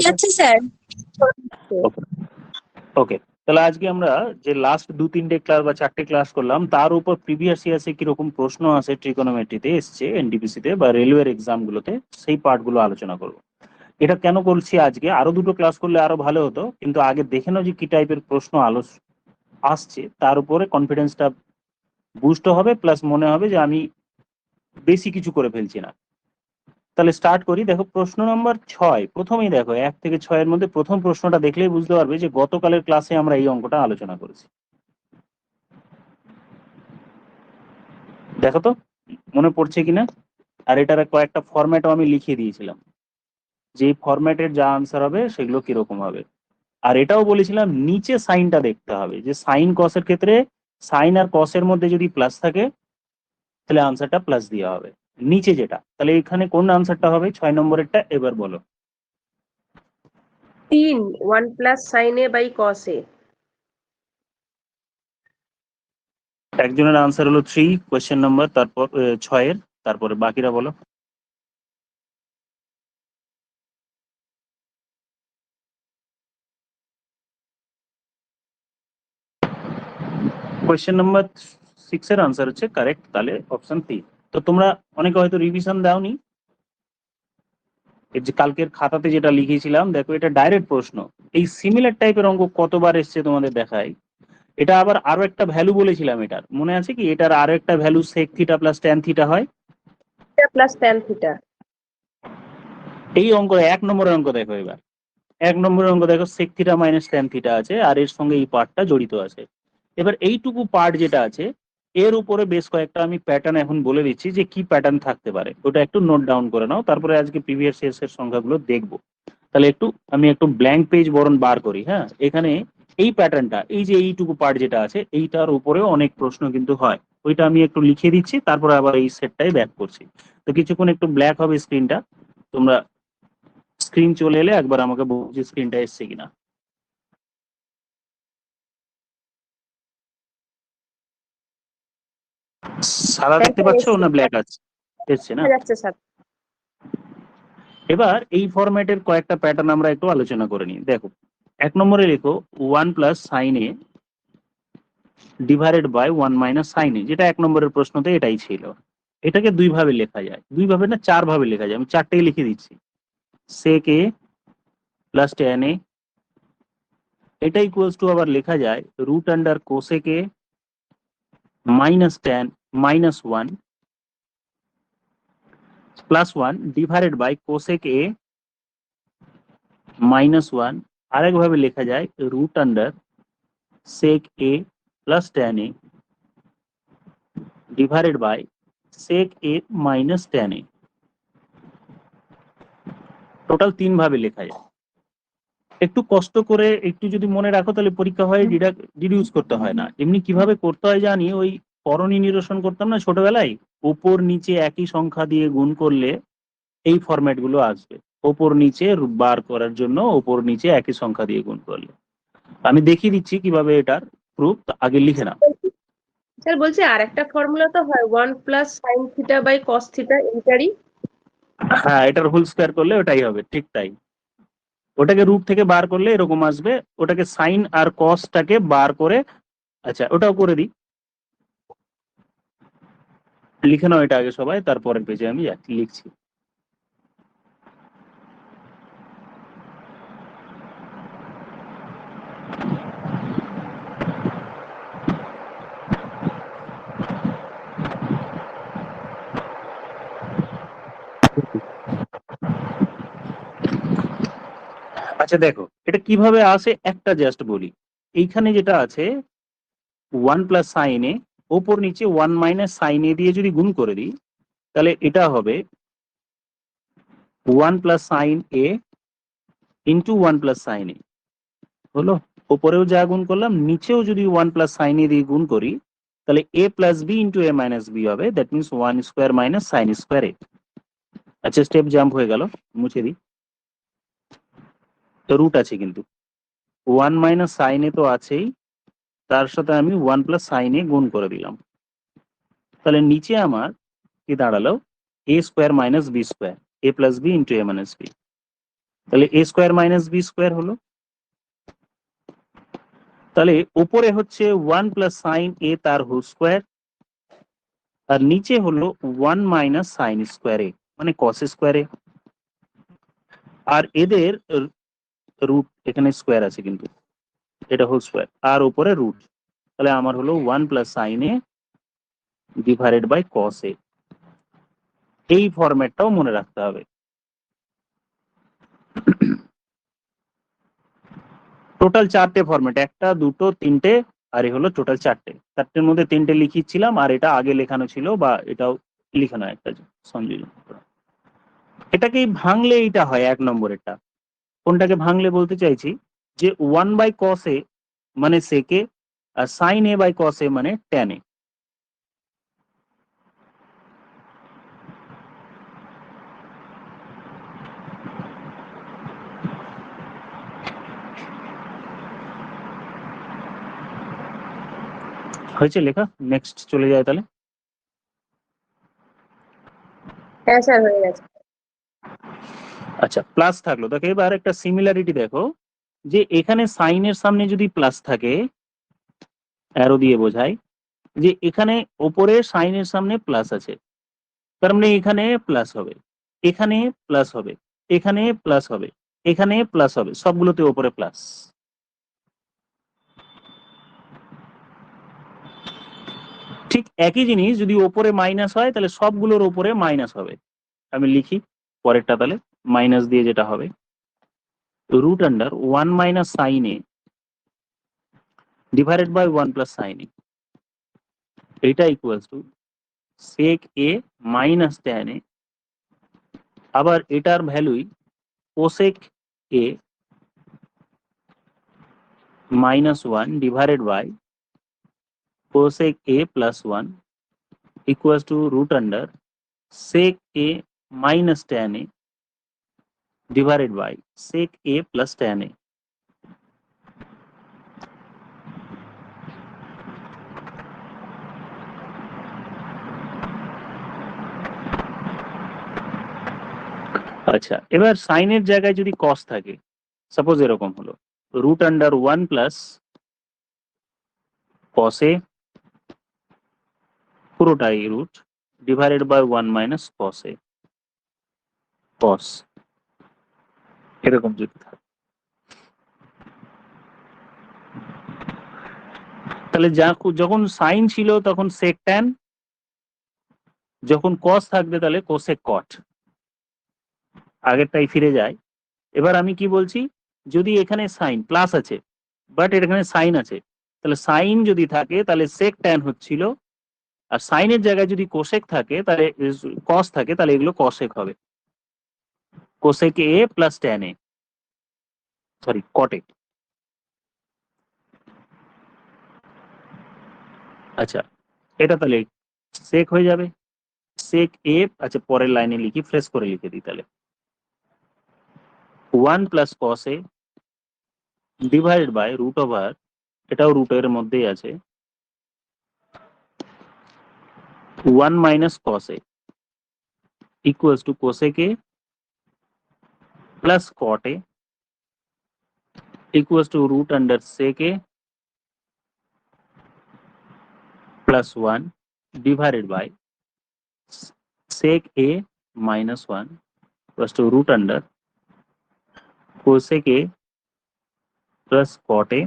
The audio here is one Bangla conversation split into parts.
যাচ্ছে স্যার। ওকে ওকে, তাহলে আজকে আমরা যে লাস্ট 2-3টে ক্লাস বা 4টে ক্লাস করলাম তার উপর প্রিভিয়াস ইয়ার্সে কিরকম প্রশ্ন আছে ট্রিগোনোমেট্রিতে এসছে, এনডিপিসিতে বা রেলওয়ের এক্সামগুলোতে, সেই পার্টগুলো আলোচনা করব। এটা কেন করছি, আজকে আরো 2টো ক্লাস করলে আরো ভালো হতো, কিন্তু আগে দেখে নাও যে কি টাইপের প্রশ্ন আসছে, তার উপরে কনফিডেন্সটা বুস্ট হবে, প্লাস মনে হবে যে আমি বেশি কিছু করে ফেলছি না। তাহলে স্টার্ট করি। দেখো প্রশ্ন নম্বর 6, প্রথমেই দেখো 1 থেকে 6 এর মধ্যে প্রথম প্রশ্নটা দেখলেই বুঝতে পারবে যে গতকালের ক্লাসে আমরা এই অঙ্কটা আলোচনা করেছি। দেখো তো মনে পড়ছে কিনা। আর এটার কয়েকটা ফরম্যাটও আমি লিখিয়ে দিয়েছিলাম, যে ফরম্যাটের যা আনসার হবে সেগুলো কিরকম হবে। আর এটাও বলেছিলাম নিচে সাইনটা দেখতে হবে, যে সাইন কসের ক্ষেত্রে সাইন আর কসের মধ্যে যদি প্লাস থাকে তাহলে আনসারটা প্লাস দেওয়া হবে নিচে যেটা। তাহলে এখানে কোন আনসারটা হবে 6 নম্বরেরটা, এবার বলো। 3 1 plus sine A by cos A. একজনের আনসার হলো 3 কোয়েশ্চেন নাম্বার, তারপর 6 এর, তারপরে বাকিরা বলো। কোয়েশ্চেন নাম্বার 6 এর আনসার হচ্ছে কারেক্ট, তাহলে অপশন 3। তো তোমরা অনেকে হয়তো রিভিশন দাওনি, এই যে কালকের খাতাতে যেটা লিখেছিলাম দেখো এটা ডাইরেক্ট প্রশ্ন। এই সিমিলার টাইপের অঙ্ক কতবার এসছে তোমাদের দেখাই। এটা আবার আরো একটা ভ্যালু বলেছিলাম, এটার মনে আছে কি, এটার আরো একটা value sec theta plus tan theta হয়, প্লাস ট্যান থিটা। এই অঙ্ক 1 নম্বরের অঙ্ক দেখো। এবার 1 নম্বরের অঙ্ক দেখো sec theta minus tan theta আছে, আর এর সঙ্গে এই পার্টটা জড়িত আছে। এবার এইটুকু পার্ট যেটা আছে এর উপরে বেশ কয়েকটা আমি প্যাটার্ন এখন বলে দিচ্ছি যে কি প্যাটার্ন থাকতে পারে, ওটা একটু নোট ডাউন করে নাও, তারপরে আজকে প্রিভিয়াস ইয়ার্সের সংখ্যাগুলো দেখবো। তাহলে আমি একটু ব্ল্যাঙ্ক পেজ বরং বার করি। হ্যাঁ, এখানে এই প্যাটার্নটা, এই যে এইটুকু পার্ট যেটা আছে এইটার উপরেও অনেক প্রশ্ন কিন্তু হয়, ওইটা আমি একটু লিখে দিচ্ছি, তারপরে আবার এই সেটটাই ব্যাক করছি। তো কিছুক্ষণ একটু ব্ল্যাক হবে স্ক্রিনটা, তোমরা স্ক্রিন চলে এলে একবার আমাকে বলছি স্ক্রিনটা এসছে কিনা। সাদা দেখতে পাচ্ছ না ব্ল্যাক আছে? এসছে না? এবার এই ফরম্যাটের কয়েকটা প্যাটার্ন আমরা একটু আলোচনা করে নিই। দেখো 1 নম্বরে লেখো 1 plus sine A divided by 1 minus sine A, যেটা 1 নম্বরের প্রশ্নতে এটাই ছিল। এটাকে 2 ভাবে লেখা যায়, 2 ভাবে না 4 ভাবে লেখা যায়, আমি 4টেই লিখে দিচ্ছি। সেক এ প্লাস ট্যান এ, এটা ইকুয়ালস টু আবার লেখা যায় root under cosec A minus tan minus 1 plus 1 divided by cosec A minus 1। আরেকভাবে লেখা যায় root under sec a plus tan a divided by sec A minus tan a. Total 3 ভাবে লেখা যায়। একটু কষ্ট করে একটু যদি মনে রাখো তাহলে পরীক্ষা হয় ডিডিউস করতে হয় না। এমনি কিভাবে করতে হয় জানি, ওই করণী নিরসন করতাম না ছোটবেলায়, উপর নিচে একই সংখ্যা দিয়ে গুণ করলে এই ফরম্যাট গুলো আসবে। ওপর নিচে বার করার জন্য ওপর নিচে একই সংখ্যা দিয়ে গুণ করলে। আমি দেখিয়ে দিচ্ছি কিভাবে এটার প্রুফ, আগে লিখে নাও। স্যার বলছি আর একটা ফর্মুলা তো হয় 1 plus sine theta by cos theta, এইটারই। হ্যাঁ, এটার হোল স্কয়ার করলে ওটাই হবে, ঠিক তাই। ওটাকে রুট থেকে বার করলে এরকম আসবে, ওটাকে সাইন আর কসটাকে বার করে, আচ্ছা ওটাও করে দিই, লিখে নাও এটা আগে সবাই, তারপরের পেজে আমি লিখছি। আচ্ছা দেখো এটা কিভাবে আসে একটা জাস্ট বলি। এইখানে যেটা আছে 1 প্লাস সাইন এ, ওপর নিচে 1 মাইনাস সাইন এ দিয়ে যদি গুণ করে দিই তাহলে এটা হবে 1 প্লাস সাইন এ ইন্টু 1 প্লাস সাইন এ হলো। ওপরেও যা গুণ করলাম, নিচেও যদি 1 প্লাস সাইন এ দিয়ে গুণ করি তাহলে a plus B into a minus B হবে, that means 1 square minus sine square A. আচ্ছা স্টেপ জাম্প হয়ে গেল, মুছে দিই। তো রুট আছে কিন্তু 1 মাইনাস সাইন এ তো আছেই, তার সাথে আমি 1 প্লাস সাইন এ গুণ করে দিলাম। তাহলে নিচে আমার কি দাঁড়ালো, এ স্কোয়ার মাইনাস বি স্কোয়ার, এ প্লাস বি ইন্টু এ মাইনাস বি। তাহলে এ স্কোয়ার মাইনাস বি স্কোয়ার হলো। তাহলে উপরে হচ্ছে 1 প্লাস সাইন এ তার হোল স্কোয়ার, আর নিচে হলো 1 মাইনাস সাইন স্কোয়ার এ মানে কস স্কোয়ার এ, আর এদের রুট এখানে স্কোয়ার আছে কিন্তু এটা হোল স্কোয়ার, আর উপরে রুট। তাহলে আমার হলো 1 plus sine A divided by cos A. এই ফরম্যাটটাও মনে রাখতে হবে। টোটাল 4টে ফরম্যাট, 1 2 3টে, আর এই হলো টোটাল 4টে। 4টের মধ্যে 3টে লিখিয়েছিলাম, আর এটা আগে লেখানো ছিল বা এটাও লিখানো একটা সংযোজন করা। এটাকেই ভাঙলে এইটা হয় 1 নম্বরেরটা। কোনটাকে ভাঙলে বলতে চাইছি যে 1 বাই কস এ মানে সেকে, আর সাইন এ বাই কস এ মানে ট্যান এ। হয়েছে লেখা? নেক্সট চলে যায় তাহলে। হ্যাঁ স্যার, হয়ে গেছে। আচ্ছা, প্লাস থাকলো। দেখো এবার একটা সিমিলারিটি দেখো, যে এখানে সাইনের সামনে যদি প্লাস থাকে, অ্যারো দিয়ে বোঝাই যে এখানে ওপরে সাইনের সামনে প্লাস আছে, তার মানে এখানে প্লাস হবে, এখানে প্লাস হবে, এখানে প্লাস হবে, এখানে প্লাস হবে, সবগুলোতে ওপরে প্লাস। ঠিক একই জিনিস যদি ওপরে মাইনাস হয় তাহলে সবগুলোর ওপরে মাইনাস হবে। আমি লিখি পরেরটা তাহলে, মাইনাস দিয়ে যেটা হবে, root under 1 minus sine A divided by 1 plus sine A, এটা equals to sec A minus tan A, আবার এটার ভ্যালুই cosec A minus 1 divided by cosec a plus 1 equals to root under sec a minus tan a divided by sec a plus tan a. আচ্ছা, এবার সাইনের জায়গায় যদি কস থাকে, সাপোজ এরকম হলো root under 1 plus cos A পুরোটাই root divided by 1 minus cos A, cos এরকম যদি থাকে, তাহলে যখন সাইন ছিল তখন সেক ট্যান, যখন কস থাকবে তাহলে কোসেক কট। আগেরটাই ফিরে যায়। এবার আমি কি বলছি, যদি এখানে সাইন প্লাস আছে বাট এখানে সাইন আছে, তাহলে সাইন যদি থাকে তাহলে সেক ট্যান হচ্ছিল, আর সাইনের জায়গায় যদি কোসেক থাকে তাহলে কস থাকে, তাহলে এগুলো কসেক হবে, cosec A plus tan A, sorry কটে। আচ্ছা, এটা তাহলে সেক হয়ে যাবে, সেক এ। আচ্ছা, পরের লাইনে লিখি, ফ্রেশ করে লিখে দিই তাহলে, 1 plus cos a divided by root over, এটাও রুটের মধ্যেই আছে, 1 minus cos a equals to cosec a plus cot a equals to root under sec a plus 1 divided by sec a minus 1 equals to root under cosec a plus cot a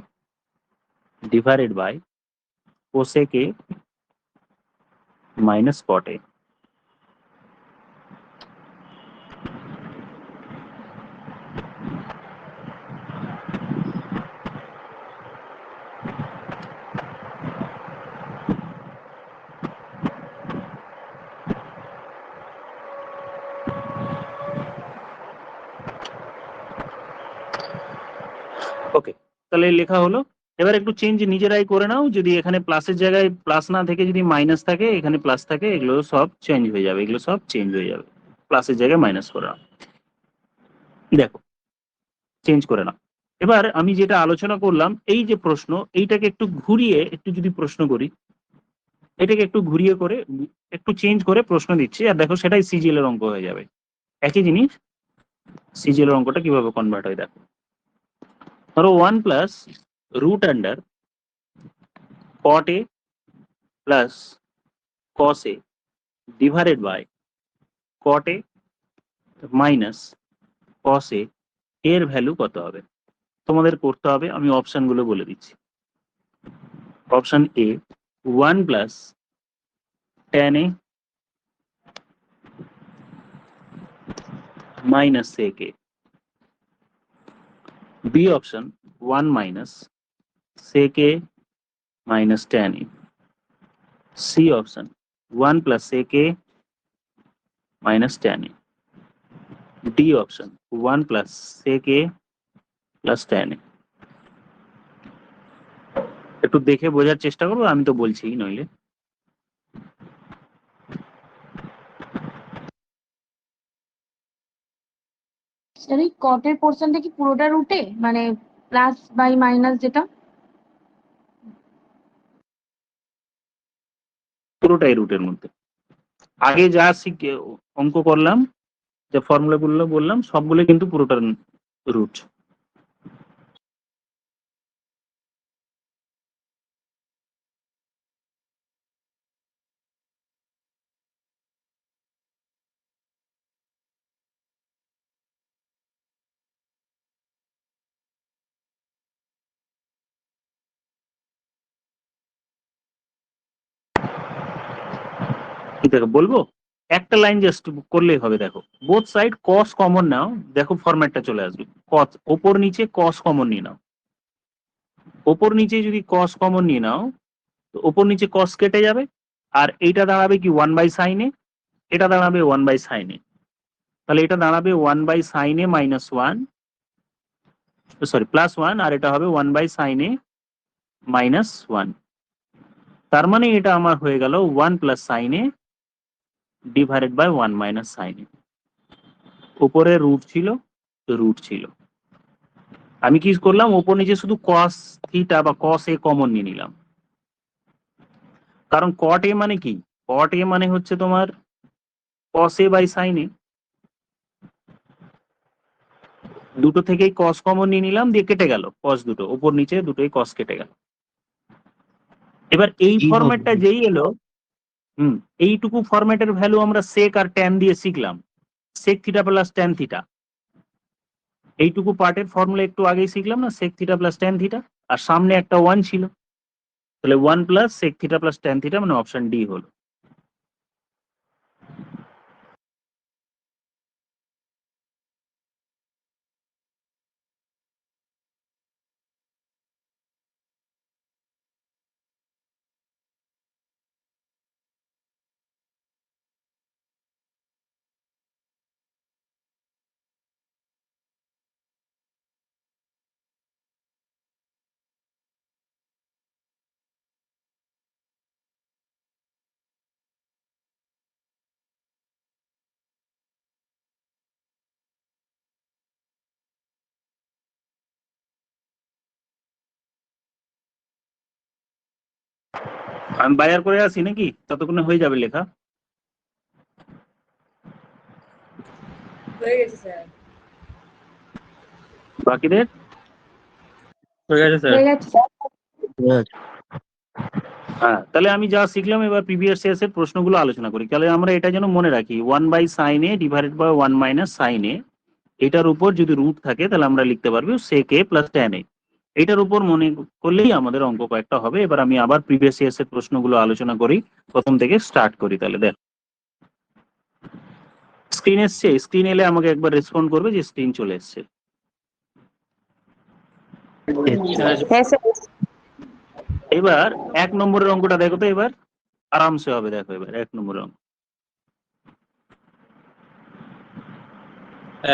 divided by cosec a minus cot a. ওকে, তাহলে লেখা হলো। এবার একটু চেঞ্জ নিজেরাই করে নাও, যদি এখানে প্লাসের জায়গায় প্লাস না থেকে যদি মাইনাস থাকে, এখানে প্লাস থাকে, এগুলো সব চেঞ্জ হয়ে যাবে, এগুলো সব চেঞ্জ হয়ে যাবে, প্লাসের জায়গায় মাইনাস করে নাও, দেখো চেঞ্জ করে নাও। এবার আমি যেটা আলোচনা করলাম, এই যে প্রশ্ন, এইটাকে একটু ঘুরিয়ে একটু যদি প্রশ্ন করি, এটাকে একটু ঘুরিয়ে করে একটু চেঞ্জ করে প্রশ্ন দিচ্ছি, আর দেখো সেটাই সিজিএল এর অঙ্ক হয়ে যাবে, একই জিনিস সিজিএল অঙ্কটা কিভাবে কনভার্ট হয় দেখো। ধরো 1 plus root under cot a plus cos a divided by cot a minus cos a এর ভ্যালু কত হবে তোমাদের করতে হবে, আমি অপশন গুলো বলে দিচ্ছি। Option A 1 plus tan a minus sec a, B option 1 minus sec a minus tan a, C option 1 plus sec a minus tan a, D option 1 plus sec a plus tan a। একটু দেখে বোঝার চেষ্টা করবো, আমি তো বলছি নইলে। স্যার এই কটের পোর্শনটা কি পুরোটা রুটে, মানে প্লাস বাই মাইনাস যেটা? পুরোটাই রুটের মধ্যে। আগে যা অঙ্ক করলাম, যে ফর্মুলা গুলো বললাম সবগুলো কিন্তু পুরোটার রুট। দেখো বলবো, একটা লাইন জাস্ট করলেই হবে। দেখো বোথ সাইড কস কমন নাও, দেখো ফরম্যাটটা চলে আসবে। কস ওপর নিচে কস কমন নিয়ে নাও, ওপর নিচে যদি কস কমন নিয়ে নাও তো ওপর নিচে কস কেটে যাবে, আর এইটা দাঁড়াবে কি 1/sin a, এটা দাঁড়াবে 1/sin a, তাহলে এটা দাঁড়াবে 1/sin a minus 1, sorry plus 1, আর এটা হবে 1/sin a মাইনাস 1। তার মানে এটা আমার হয়ে গেল 1 plus sin a divided by 1 minus sin a। উপরে রুট ছিল, রুট ছিল, আমি কি করলাম ওপর নিচে শুধু cos থিটা বা cos a কমন নিয়ে নিলাম। কারণ cot a মানে কি, cot a মানে হচ্ছে তোমার cos a by sin a, দুটো থেকেই cos কমন নিয়ে নিলাম, দিয়ে কেটে গেল cos, দুটো উপর নিচে দুটোই cos কেটে গেল। এবার এই ফরম্যাটটা যেই এলো, এইটুকু ফরম্যাটের ভ্যালু আমরা sec আর tan দিয়ে শিখলাম, sec theta plus tan theta, এইটুকু পার্টের ফর্মুলা একটু আগেই শিখলাম না, sec theta plus tan theta, আর সামনে একটা 1 ছিল, তাহলে 1 plus sec theta plus tan theta, মানে অপশন ডি হলো। আমি বায়ার করে আসি নাকি, ততক্ষণে হয়ে যাবে লেখা? হয়ে গেছে স্যার। বাকিদের হয়ে গেছে স্যার। হয়ে গেছে স্যার। হ্যাঁ, তাহলে আমি যা শিখলাম এবার প্রিভিয়াস ইয়ার্স এর প্রশ্নগুলো আলোচনা করি। তাহলে আমরা এটা যেন মনে রাখি 1/sin a divided by 1 minus sin a, এটার উপর যদি রুট থাকে তাহলে আমরা লিখতে পারবো sec a plus tan a। এটার উপর মনে করলেই আমাদের অঙ্ক কয়েকটা হবে। এবার আমি আবার প্রিভিয়াস ইয়ার্স এর প্রশ্নগুলো আলোচনা করি, প্রথম থেকে স্টার্ট করি। তাহলে দেখ, স্ক্রিন এসছে, স্ক্রিন এলে আমাকে একবার রেসপন্ড করবে যে স্ক্রিন চলে এসছে। হ্যাঁ স্যার। এবার 1 নম্বরের অঙ্কটা দেখো তো, এবার আরামসে হবে। দেখো এবার 1 নম্বরের অঙ্ক,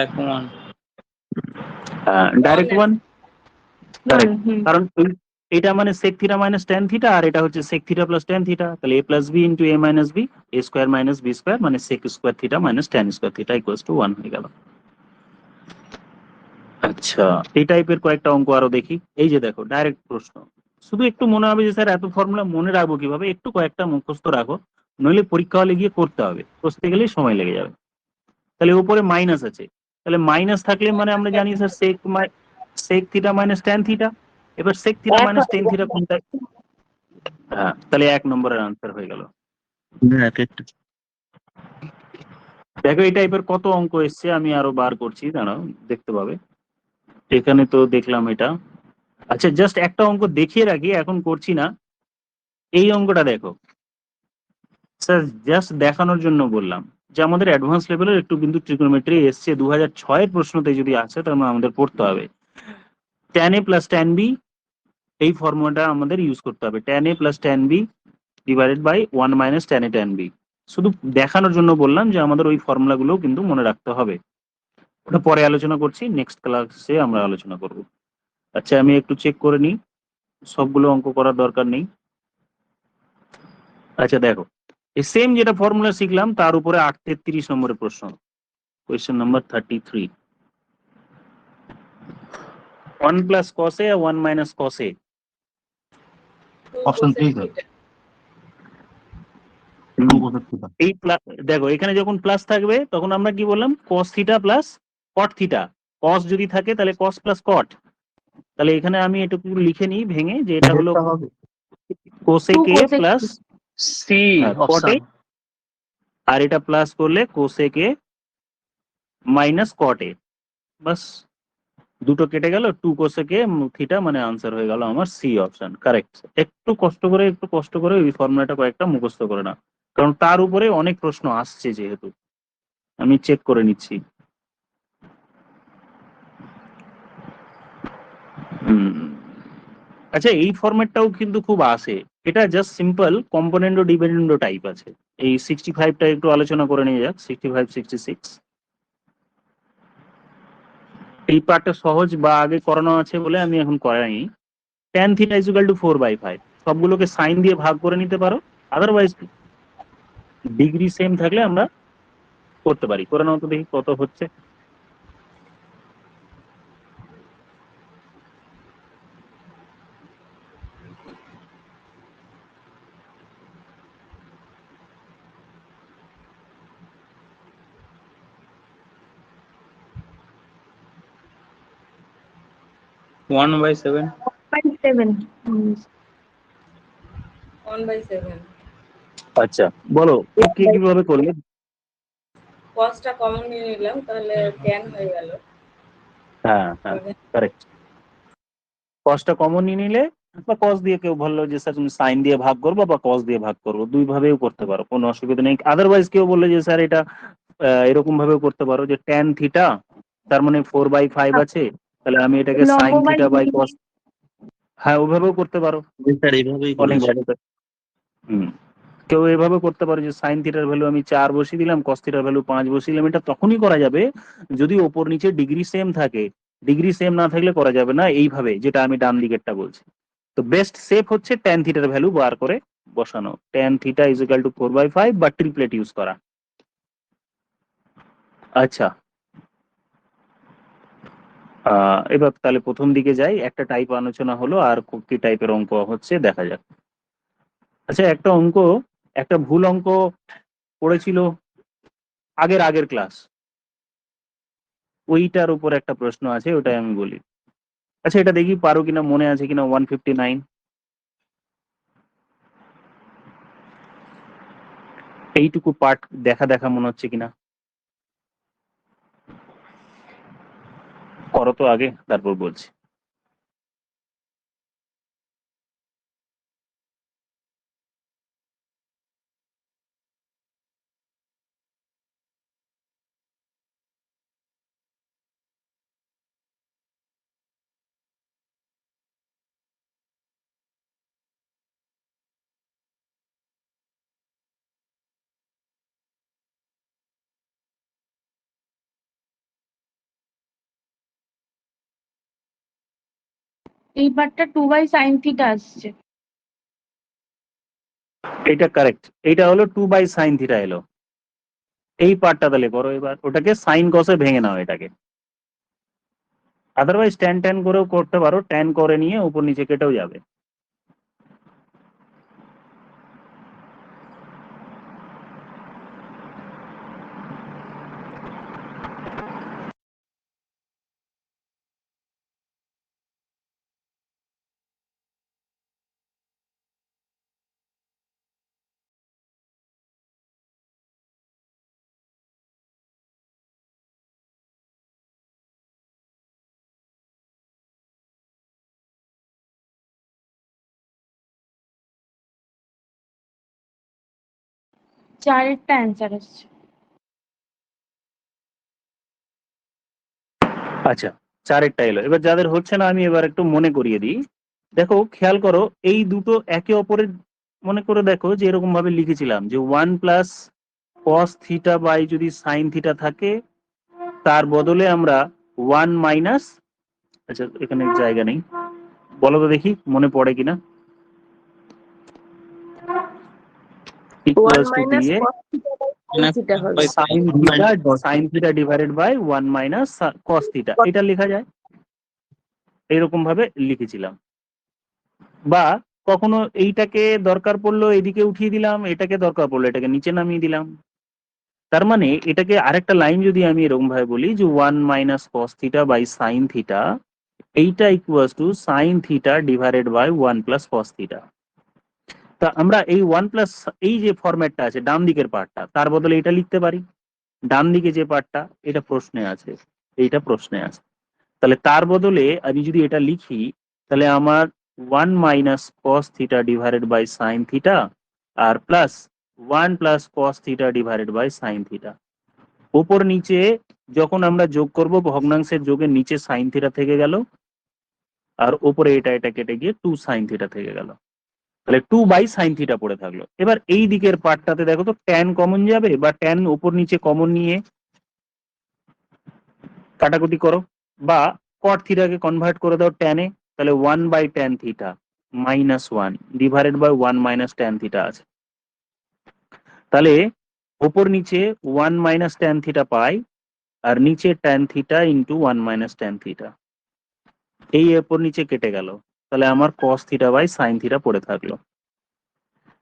1 ডাইরেক্ট 1, হুম, হুম। কারণ এটা মানে sec theta minus tan theta, আর এটা হচ্ছে sec theta plus tan theta, তাহলে a plus B into a minus B, a square minus B square, মানে sec square theta minus tan square theta equals to 1 হয়ে গেল। আচ্ছা, এই টাইপের কয়েকটা অঙ্ক আরো দেখি। এই যে দেখো ডাইরেক্ট প্রশ্ন, শুধু একটু মনে হবে যে স্যার এত ফর্মুলা মনে রাখবো কিভাবে, একটু কয়েকটা মুখস্থ রাখো, নইলে পরীক্ষা হলে গিয়ে করতে হবে, করতে গেলেই সময় লেগে যাবে। তাহলে উপরে মাইনাস আছে, তাহলে মাইনাস থাকলে মানে আমরা জানি sir sec theta minus tan theta. এবার সেক থিটা এক মাইনাস হবে। টেন থিটা কোনটা? হ্যাঁ, তাহলে 1 নম্বরের আনসার হয়ে গেল। দেখো এই টাইপের কত অঙ্ক এসছে, আমি আরো বার করছি, দাঁড়াও দেখতে পাবে। এখানে তো দেখলাম এটা। আচ্ছা, জাস্ট একটা অঙ্ক দেখিয়ে রাখি, এখন করছি না। এই অঙ্কটা দেখো স্যার, জাস্ট দেখানোর জন্য বললাম যে আমাদের অ্যাডভান্স লেভেলের একটু কিন্তু ট্রিগোনোমেট্রি এসছে 2006-এর প্রশ্নতে যদি আসে তার মানে আমাদের পড়তে হবে। tan a plus tan b, এই ফর্মুলাটা আমাদের ইউজ করতে হবে, tan a plus tan b divided by 1 minus tan a tan b। শুধু দেখানোর জন্য বললাম যে আমাদের ওই ফর্মুলাগুলো কিন্তু মনে রাখতে হবে। ওটা পরে আলোচনা করছি, নেক্সট ক্লাসে আমরা আলোচনা করব। আচ্ছা, আমি একটু চেক করে নিই, সবগুলো অঙ্ক করার দরকার নেই। আচ্ছা দেখো, এই সেম যেটা ফর্মুলা শিখলাম তার উপরে 33 নম্বরের প্রশ্ন, question number 33। 1 plus cos a, 1 minus cos a। Option 3 sir, এই দেখো এখানে যখন প্লাস থাকবে তখন আমরা কি বললাম, cos theta plus cot theta. cos যদি থাকে তাহলে cos প্লাস cot। তাহলে এখানে আমি এটুকু লিখে নিই ভেঙে, যে এটা হলো cosec a plus C cot a, option. আর এটা প্লাস করলে cosec a minus cot a। বাস, দুটো কেটে গেল, 2 cosec a থিটা, মানে আনসার হয়ে গেল আমার সি অপশন কারেক্ট। একটু কষ্ট করে ওই ফর্মুলাটা কয়েকটা মুখস্থ করে না, কারণ তার উপরে অনেক প্রশ্ন আসছে, যেহেতু আমি চেক করে নিচ্ছি। আচ্ছা, এই ফরম্যাটটাও কিন্তু খুব আসে, এটা জাস্ট সিম্পল কম্পোনেন্ট ও ডিপেন্ডেন্ট টাইপ আছে। এই 65টা একটু আলোচনা করে নিয়ে যাক, 65 66। এই পার্টটা সহজ বা আগে করানো আছে বলে আমি এখন করাইনি। tan theta is equal two 4/5, সবগুলোকে সাইন দিয়ে ভাগ করে নিতে পারো, আদারওয়াইজ ডিগ্রি সেম থাকলে আমরা করতে পারি। করে নাও তো দেখি কত হচ্ছে। One by seven. 7. 1/7 আচ্ছা বলো, কে কিভাবে করলে? কসটা কমন নিয়ে নিলাম, তাহলে 10 হয়ে গেল। হ্যাঁ হ্যাঁ, কারেক্ট। কসটা কমন নিয়ে নিলে, বা কস দিয়ে কেউ বললো যে স্যার তুমি সাইন দিয়ে ভাগ করবো বা কস দিয়ে ভাগ করবো, দুই ভাবেও করতে পারো, কোনো অসুবিধা নেই। আদারওয়াইজ কেউ বললো যে স্যার এটা এরকম ভাবেও করতে পারো যে tan থিটা তার মানে 4/5 আছে, তাহলে আমি এটাকে সাইন লম্ব বাই থিটা বাই ভূমি। কস, হ্যাঁ ওইভাবেও করতে পারো, স্যার এইভাবেই অনেক করেছি। ভালো। কেউ এভাবে করতে পারে যে সাইন থিটার ভ্যালু আমি 4 বসিয়ে দিলাম, কস থিটার ভ্যালু 5 বসিয়ে দিলাম। এটা তখনই করা যাবে যদি ওপর নিচে ডিগ্রি সেম থাকে, ডিগ্রি সেম না থাকলে করা যাবে না এইভাবে, যেটা আমি ডান দিকেরটা বলছি। তো বেস্ট সেফ হচ্ছে tan থিটার ভ্যালু বার করে বসানো, tan theta is equal two 4/5 বা ট্রিপলেট ইউজ করা। আচ্ছা, এবার তাহলে প্রথম দিকে যাই, একটা টাইপ আলোচনা হলো, আর কি টাইপের অঙ্ক হচ্ছে দেখা যাক। আচ্ছা, একটা ভুল অঙ্ক পড়েছিল আগের ক্লাস, ওইটার উপর একটা প্রশ্ন আছে, ওটাই আমি বলি। আচ্ছা, এটা দেখি পারো কিনা, মনে আছে কিনা। 159, এইটুকু পার্ট দেখা মনে হচ্ছে কিনা, করো তো আগে, তারপর বলছি। এই পার্টটা 2/sin থিটা আসছে। এটা কারেক্ট, এটা হলো 2/sin থিটা এলো। এই পার্টটা তাহলে করো এবার, ওটাকে সাইন কসে ভেঙে নাও এটাকে। আদারওয়াইজ tan করেও করতে পারো, tan করে নিয়ে উপর নিচে কেটেও যাবে। চারেরটা অ্যান্সার আসছে। আচ্ছা, চারেরটা এলো। এবার যাদের হচ্ছে না আমি এবার একটু মনে করিয়ে দিই। দেখো খেয়াল করো, এই দুটো একে অপরের, মনে করে দেখো যে এরকম ভাবে লিখেছিলাম যে 1 প্লাস কস থিটা বাই যদি সাইন থিটা থাকে, তার বদলে আমরা 1 মাইনাস, আচ্ছা এখানে জায়গা নেই, বলো তো দেখি মনে পড়ে কিনা। ওয়ান ইকুয়ালস টু মাইনাস দিয়ে cos theta by sine theta হবে। Sine theta divided by 1 minus cos theta, এটা লেখা যায়। এইরকম ভাবে লিখেছিলাম। বা কখনো এইটাকে দরকার পড়লো এদিকে উঠিয়ে দিলাম, এটাকে দরকার পড়লো এটাকে নিচে নামিয়ে দিলাম। তার মানে এটাকে আরেকটা লাইন যদি আমি এরকম ভাবে বলি যে 1 minus cos theta by sine theta, এইটা equals to sine theta divided by 1 plus cos theta. তা আমরা এই 1 প্লাস, এই যে ফরম্যাটটা আছে ডান দিকের পার্টটা, তার বদলে এটা লিখতে পারি। ডান দিকে যে পার্টটা, এটা প্রশ্নে আছে, এইটা প্রশ্নে আছে। তাহলে তার বদলে আমি যদি এটা লিখি, তাহলে আমার 1 minus cos theta divided by sine theta আর plus 1 plus cos theta divided by sine theta. উপর নিচে যখন আমরা যোগ করব, ভগ্নাংশের যোগের নিচে সাইন থিটা থেকে গেল, আর উপরে এটা কেটে গিয়ে 2 সাইন থিটা থেকে গেল। তাহলে 2 বাই সাইন থিটা পড়ে থাকলো। এবার এই দিকের পার্টটাতে দেখো তো ট্যান কমন যাবে, বা ট্যান উপর নিচে কমন নিয়ে কাটাকুটি করো, বা কট থিটাকে কনভার্ট করে দাও ট্যানে, তাহলে 1 by tan theta minus 1 divided by 1 minus tan theta আছে। তাহলে উপর নিচে 1 মাইনাস ট্যান থিটা পাই, আর নিচে tan theta into 1 minus tan theta, এই উপর নিচে কেটে গেল। তাহলে আমার cos theta by sine theta পড়ে থাকলো।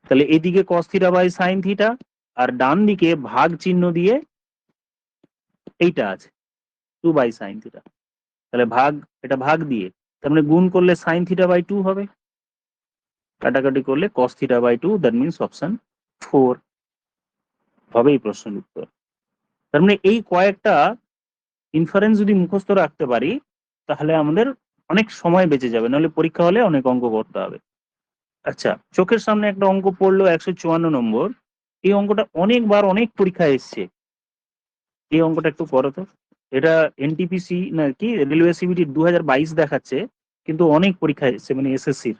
তাহলে এদিকে cos theta by sine theta, আর ডান দিকে ভাগ চিহ্ন দিয়ে এইটা আছে 2 বাই সাইন থিটা। তাহলে ভাগ, এটা ভাগ দিয়ে, তার মানে গুণ করলে সাইন থিটা বাই 2 হবে, কাটাকাটি করলে cos theta by 2, that means option 4 হবে এই প্রশ্নের উত্তর। তার মানে এই কয়েকটা ইনফারেন্স যদি মুখস্থ রাখতে পারি, তাহলে আমাদের অনেক সময় বেঁচে যাবে, নাহলে পরীক্ষা হলে অনেক অঙ্ক করতে হবে। আচ্ছা, চোখের সামনে একটা অঙ্ক পড়লো 154 নম্বর। এই অঙ্কটা অনেকবার অনেক পরীক্ষায় এসছে। এই অঙ্কটা একটু করো তো। এটা এনটিপিসি না কি রেলওয়ে সিবিটি 2022 দেখাচ্ছে, কিন্তু অনেক পরীক্ষায় এসছে, মানে এসএসসির।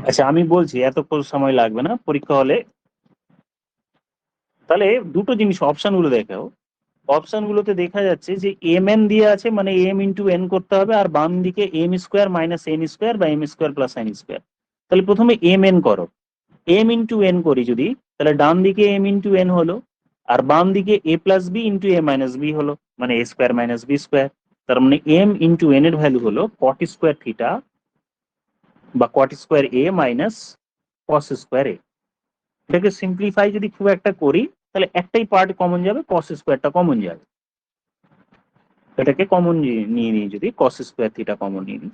আচ্ছা আমি বলছি, এত সময় লাগবে না পরীক্ষা হলে। তাহলে দুটো জিনিস অপশন গুলো দেখাও। অপশন গুলোতে দেখা যাচ্ছে যে এম এন দিয়ে আছে, মানে এম ইন্টু এন করতে হবে, আর বাম দিকে M square minus N square বা M square plus N square. তাহলে প্রথমে এম এন করো। এম ইন্টু এন করি যদি, তাহলে ডান দিকে এম ইন্টু এন হলো, আর বাম দিকে এ প্লাস বি ইন্টু এ মাইনাস বি হলো, মানে এ স্কোয়ার মাইনাস বি স্কোয়ার। তার মানে এম ইন্টু এন এর ভ্যালু হলো কট স্কোয়ার থিটা বা কট স্কোয়ার এ মাইনাস কস স্কোয়ার এ। এটাকে সিম্পলিফাই যদি খুব একটা করি, তাহলে একটাই পার্ট কমন যাবে, কস স্কোয়ারটা কমন যাবে। এটাকে কমন নিয়ে নিই, যদি কস স্কোয়ার থিটা কমন নিয়ে নিই,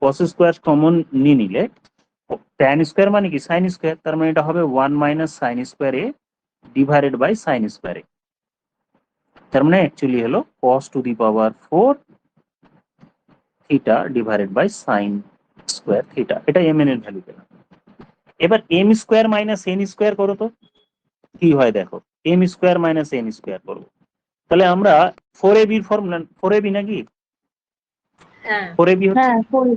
কস স্কোয়ার কমন নিয়ে নিলে ট্যান স্কোয়ার মানে কি সাইন স্কোয়ার, তার মানে এটা হবে 1 minus sine square A divided by sine square A. তার মানে অ্যাকচুয়ালি হলো cos to the power 4 theta divided by sine square theta. এটা এম এন এর ভ্যালু পেলাম। এবার M square minus N square করো তো কি হয় দেখো। M square minus N square করবো, তাহলে আমরা 4ab ফর্মুলা, 4ab নাকি হ্যাঁ 4ab হচ্ছে হ্যাঁ 4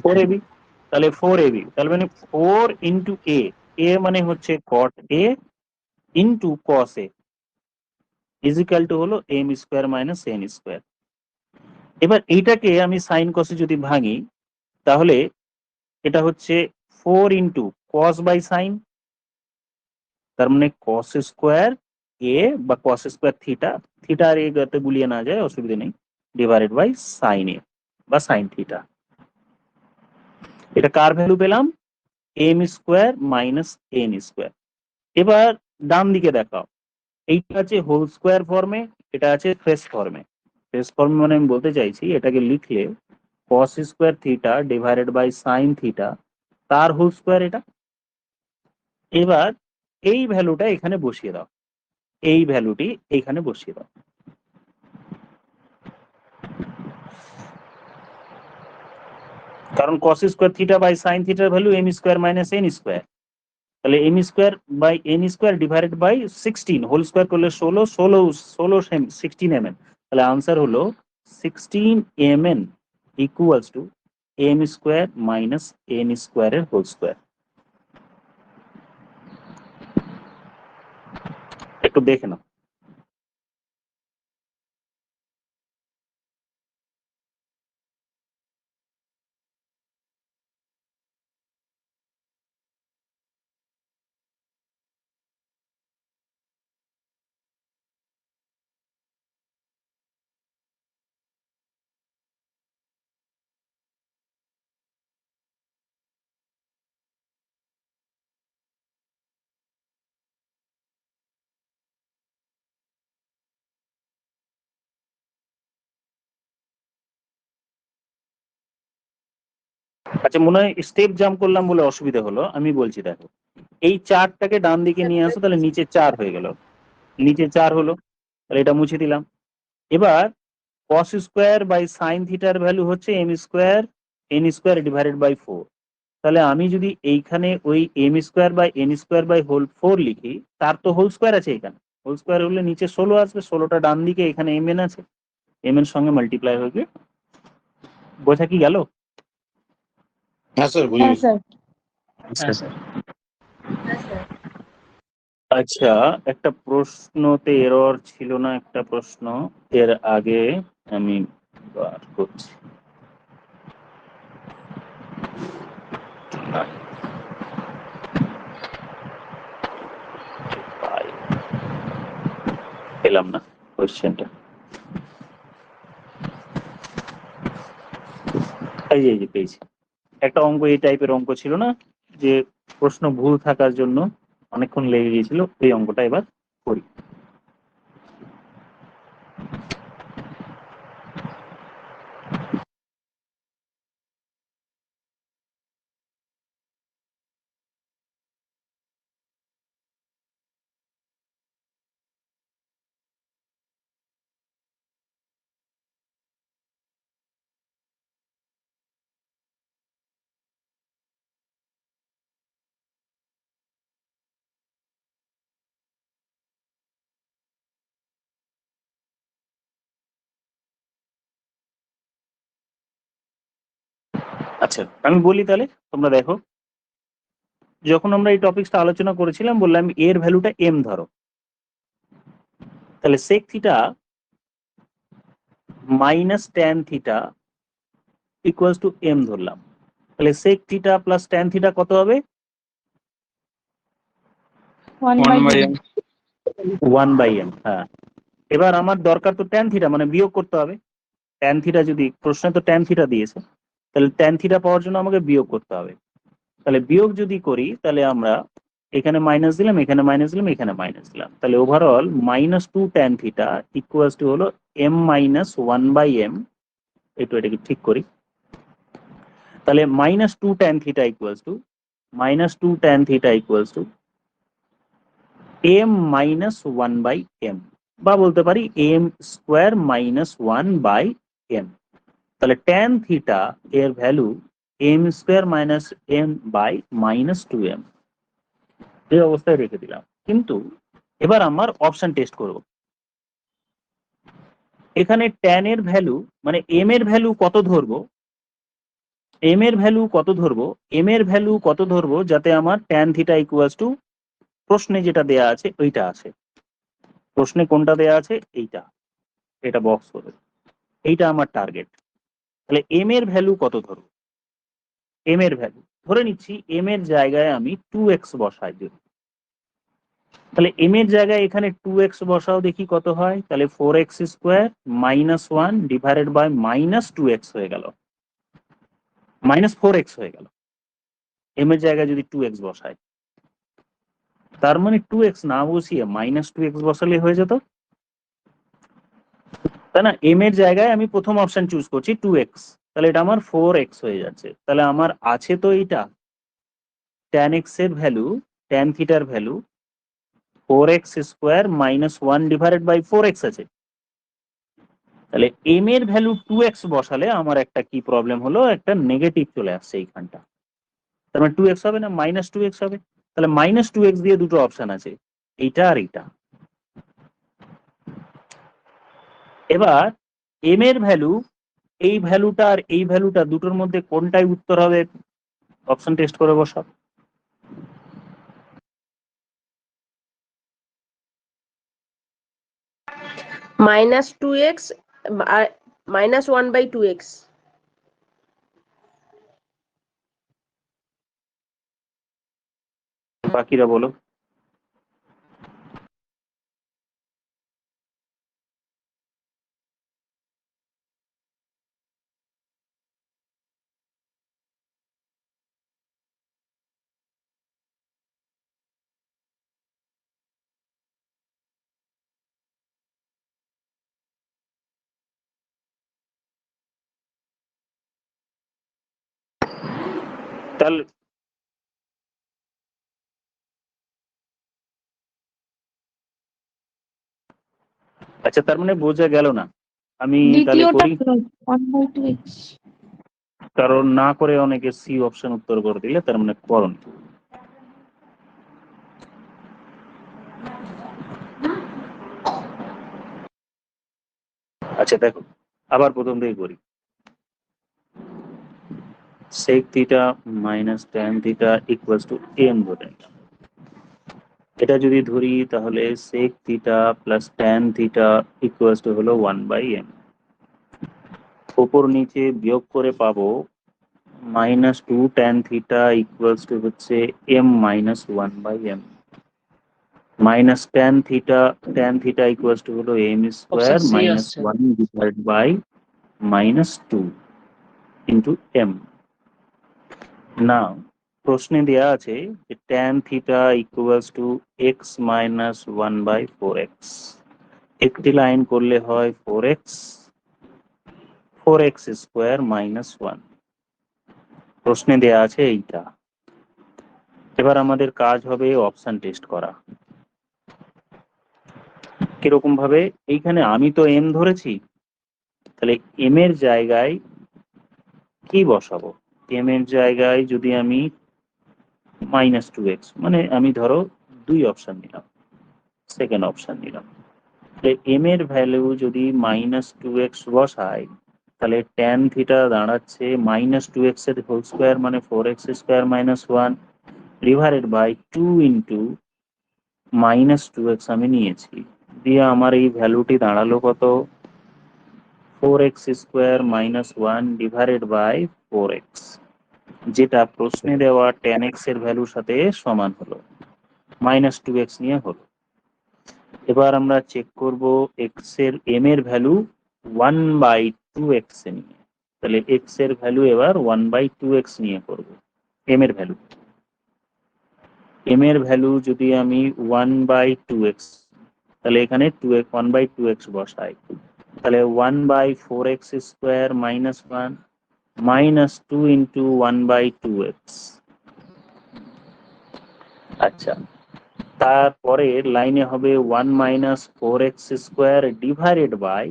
4ab, তাহলে 4ab, তাহলে মানে 4 ইন্টু এ মানে হচ্ছে cot a into cos a is equal two হলো m square minus n square. এবার এইটাকে আমি সাইন কসে যদি ভাঙি তাহলে এটা হচ্ছে 4 ইন্টু কস বাই সাইন, তার মানে কস স্কোয়ার এ বা কস স্কোয়ার থিটা, থিটা আর এ যাতে গুলিয়ে না যায় অসুবিধা নেই, ডিভাইডেড বাই সাইন এ বা সাইন থিটা। এটা কার ভ্যালু পেলাম? M square minus N square. এবার ডান দিকে দেখাও, এইটা আছে হোল স্কোয়ার ফর্মে, এটা আছে ফ্রেস ফর্মে। ফ্রেস ফর্মে মানে আমি বলতে চাইছি এটাকে লিখলে cos square theta divided by sine theta তার হোল স্কোয়ার এটা। এবার এই ভ্যালুটা এখানে বসিয়ে দাও, এই ভ্যালুটি এখানে বসিয়ে দাও। কারণ cos square theta by sine থিটার value M square minus N square, তাহলে M square by N square divided by 16, whole square করলে 16 16 mn, তাহলে আনসার হলো 16 mn equals to M square minus N স্কোয়ারের হোল স্কোয়ার। একটু দেখে নাও। আচ্ছা মনে হয় স্টেপ জাম্প করলাম বলে অসুবিধা হলো, আমি বলছি দেখো, এই চারটাকে ডান দিকে নিয়ে আসো, তাহলে নিচে 4 হয়ে গেল, নিচে 4 হলো, তাহলে এটা মুছে দিলাম। এবার cos স্কোয়ার বাই সাইন থিটার ভ্যালু হচ্ছে M square N square divided by 4, তাহলে আমি যদি এইখানে ওই M square by N square by whole 4 লিখি, তার তো হোল স্কোয়ার আছে এখানে, হোল স্কোয়ার হলে নিচে 16 আসবে, 16টা ডান দিকে, এখানে এম এন আছে, এম এর সঙ্গে মাল্টিপ্লাই হয়ে গিয়ে, বোঝা কি গেল? হ্যাঁ স্যার বুঝে হ্যাঁ গেছি। স্যার। হ্যাঁ স্যার। আচ্ছা একটা প্রশ্নতে এরর ছিল না, একটা প্রশ্ন এর আগে আমি বার করছি। পেলাম না কোয়েশ্চেনটা, এই যে পেয়েছি। একটা অঙ্ক এই টাইপের অঙ্ক ছিল না, যে প্রশ্ন ভুল থাকার জন্য অনেকক্ষণ লেগে গিয়েছিল, এই অঙ্কটা এবার করি। আচ্ছা আমি বলি তাহলে তোমরা দেখো, যখন আমরা এই টপিকসটা আলোচনা করেছিলাম বললাম এর ভ্যালুটা এম ধরো, তাহলে sec theta minus tan theta equals to M ধরলাম, তাহলে sec theta plus tan theta কত হবে? 1 1 by by m। m. 1/m। হ্যাঁ, এবার আমার দরকার তো ট্যান থিটা, মানে বিয়োগ করতে হবে। ট্যান থিটা যদি প্রশ্নে তো ট্যান থিটা দিয়েছে, তাহলে ট্যান থিটা পাওয়ার জন্য আমাকে বিয়োগ করতে হবে। তাহলে বিয়োগ যদি করি তাহলে আমরা এখানে মাইনাস দিলাম, এখানে মাইনাস দিলাম, এখানে মাইনাস দিলাম, তাহলে overall -2 tan theta equals to হলো m মাইনাস 1/m। এটাকে ঠিক করি, তাহলে -2 tan theta equals to -2 tan theta equals to m minus 1/m, বা বলতে পারি m স্কোয়ার মাইনাস 1/m। তাহলে ট্যান থিটা এর value m square minus m by -2m, এই অবস্থায় রেখে দিলাম। কিন্তু এবার আমার অপশন টেস্ট করব, এখানে tan এর ভ্যালু মানে m এর ভ্যালু কত ধরবো, m এর ভ্যালু কত ধরবো, m এর ভ্যালু কত ধরবো যাতে আমার tan থিটা ইকুয়ালস টু প্রশ্নে যেটা দেয়া আছে ওইটা আছে। প্রশ্নে কোনটা দেয়া আছে, এইটা, এটা বক্স করে, এইটা আমার টার্গেট। তাহলে m এর ভ্যালু কত ধরবো, m এর ভ্যালু ধরে নিচ্ছি m এর জায়গায় আমি 2x বসাই দিই। তাহলে m এর জায়গায় এখানে 2x বসাও, দেখি কত হয়। তাহলে 4x square minus 1 divided by minus 2x হয়ে গেল, মাইনাস 4x হয়ে গেল m এর জায়গায় যদি 2x বসাই। তার মানে 2x না বসিয়ে মাইনাস 2x বসালে হয়ে যেত, তাই না? m এর জায়গায় আমি প্রথম অপশন চুজ করছি 2x, তাহলে এটা আমার 4x হয়ে যাচ্ছে। তাহলে আমার আছে তো এইটা tan x এর ভ্যালু, tan থিটার value 4x square minus 1 divided by 4x আছে। তাহলে m এর ভ্যালু 2x বসালে আমার একটা কি প্রবলেম হলো, একটা নেগেটিভ চলে আসছে এইখানটা। তার মানে 2x হবে না মাইনাস 2x হবে। তাহলে মাইনাস 2x দিয়ে দুটো অপশন আছে, এইটা আর এইটা। এবার m এর ভ্যালু, এই ভ্যালুটা আর এই ভ্যালুটা দুটোর মধ্যে কোনটাই উত্তর হবে, অপশন টেস্ট করে বসাও। মাইনাস 2x আর মাইনাস 1/2x। বাকিরা বলো। তাহলে আচ্ছা, তার মানে বোঝা গেল না। আমি তাহলে দ্বিতীয়টা করি, 1/2x। কারণ না করে অনেকে সি অপশন উত্তর করে দিলে, তার মানে করণ। আচ্ছা দেখো, আবার প্রথম থেকে করি। sec theta minus tan theta equals to m ধরে নিলাম। এটা যদি ধরি তাহলে sec theta plus tan theta equals to হলো 1/m। উপর নিচে বিয়োগ করে পাবো minus 2 tan theta equals to হচ্ছে m minus 1/m। Minus tan theta equals to হলো m square minus 1 divide by minus 2 into m। না, প্রশ্নে দেয়া আছে যে tan theta equals to x minus 1/4x। একটি লাইন করলে হয় 4x স্কোয়ার মাইনাস 1। প্রশ্নে দেয়া আছে এইটা। এবার আমাদের কাজ হবে অপশন টেস্ট করা। কিরকম ভাবে, এইখানে আমি তো m ধরেছি, তাহলে m এর জায়গায় কি বসাবো? m এর জায়গায় যদি আমি মাইনাস 2x, মানে আমি ধরো দুই অপশন নিলাম, সেকেন্ড অপশন নিলাম। তাহলে m এর ভ্যালু যদি মাইনাস 2x বসাই, তাহলে tan থিটা দাঁড়াচ্ছে মাইনাস 2x এর হোল স্কোয়ার মানে 4x square minus 1 divided by 2 into minus 2x আমি নিয়েছি, দিয়ে আমার এই ভ্যালুটি দাঁড়ালো কত, 4x square minus 1 divided by 4x, যেটা প্রশ্নে দেওয়া tan x এর ভ্যালুর সাথে সমান হলো, মাইনাস 2x নিয়ে হলো। এবার আমরা চেক করব x এর m এর ভ্যালু 1/2x এ নিয়ে। তাহলে x এর ভ্যালু এবার 1/2x নিয়ে করব। m এর ভ্যালু, m এর ভ্যালু যদি আমি 1/2x, তাহলে এখানে 2x 1/2x বসাই, তাহলে 1/4x square minus 1 minus 2 into 1/2x। আচ্ছা, তারপরে লাইনে হবে 1 minus 4x square divided by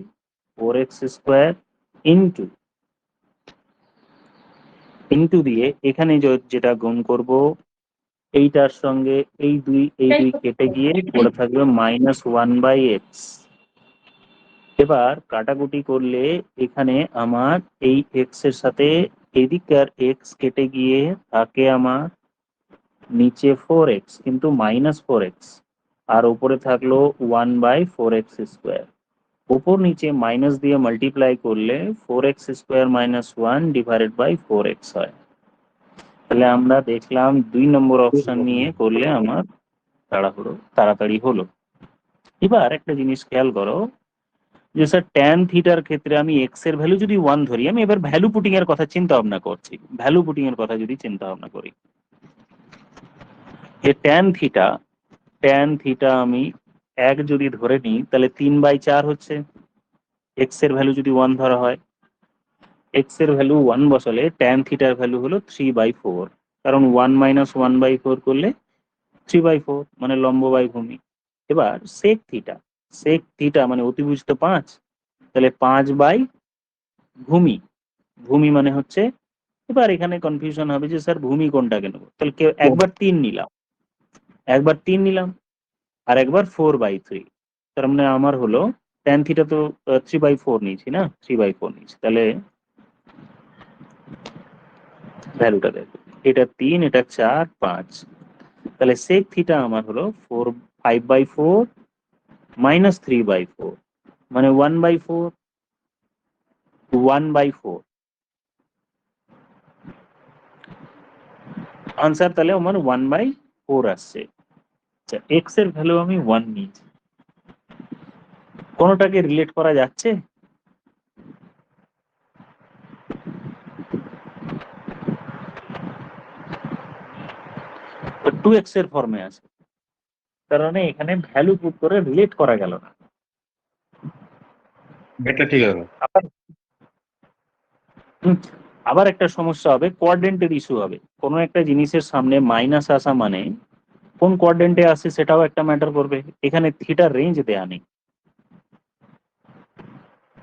4x square into দিয়ে এখানে যেটা গুণ করব, এইটার সঙ্গে এই দুই কেটে গিয়ে পড়ে থাকবে মাইনাস 1/x। এবার কাটাকুটি করলে এখানে আমার এই এক্স এর সাথে এদিককার এক্স কেটে গিয়ে থাকে আমার নিচে 4x কিন্তু -4x, আর উপরে থাকলো 1/4x²। উপর নিচে মাইনাস দিয়ে মাল্টিপ্লাই করলে 4x² - 1 / 4x হয়। তাহলে আমরা দেখলাম 2 নম্বর অপশন নিয়ে করলে আমার তাড়াতাড়ি হলো। এবার একটা জিনিস খেয়াল করো যে স্যার ট্যান থিটার ক্ষেত্রে আমি এক্স এর ভ্যালু যদি 1 ধরি, আমি এবার ভ্যালু পুটিং এর কথা চিন্তা ভাবনা করছি। ভ্যালু পুটিং এর কথা যদি চিন্তা ভাবনা করি, যে ট্যান থিটা আমি 1 যদি ধরে নিই তাহলে 3/4 হচ্ছে। এক্স এর ভ্যালু যদি 1 ধরা হয়, এক্স এর ভ্যালু 1 বসালে ট্যান থিটার ভ্যালু হলো 3/4, কারণ 1 - 1/4 করলে 3/4 মানে লম্ব বাই ভূমি। এবার সেক থিটা মানে অতিভুজ তো 5, তাহলে 5/ভূমি। ভূমি মানে হচ্ছে, এবার এখানে কনফিউশন হবে যে স্যার ভূমি কোনটাকে নেবো, তাহলে কেউ একবার 3 নিলাম আর একবার 4/3, তার মানে আমার হলো ট্যান থিটা তো 3/4 নিয়েছি না, 3/4 নিয়েছি, তাহলে ভ্যালুটা দেখো, এটা 3, এটা 4, 5, তাহলে সেক থিটা আমার হলো 5/4 - 3/4 মানে 1/4 আনসার, তাহলে আমার 1/4 আসছে। আচ্ছা, এক্স এর ভ্যালু আমি 1 নিয়েছি, কোনোটাকে রিলেট করা যাচ্ছে? তো 2x এর ফর্মে আছে, কারণে এখানে ভ্যালু পুট করে রিলেট করা গেল না। এটা ঠিক আছে। আবার একটা সমস্যা হবে, কোয়াড্রেন্টের ইস্যু হবে। কোনো একটা জিনিসের সামনে মাইনাস আসা মানে কোন কোয়াড্রেন্টে আসে সেটাও একটা ম্যাটার করবে। এখানে থিটার রেঞ্জ দেয়া নেই,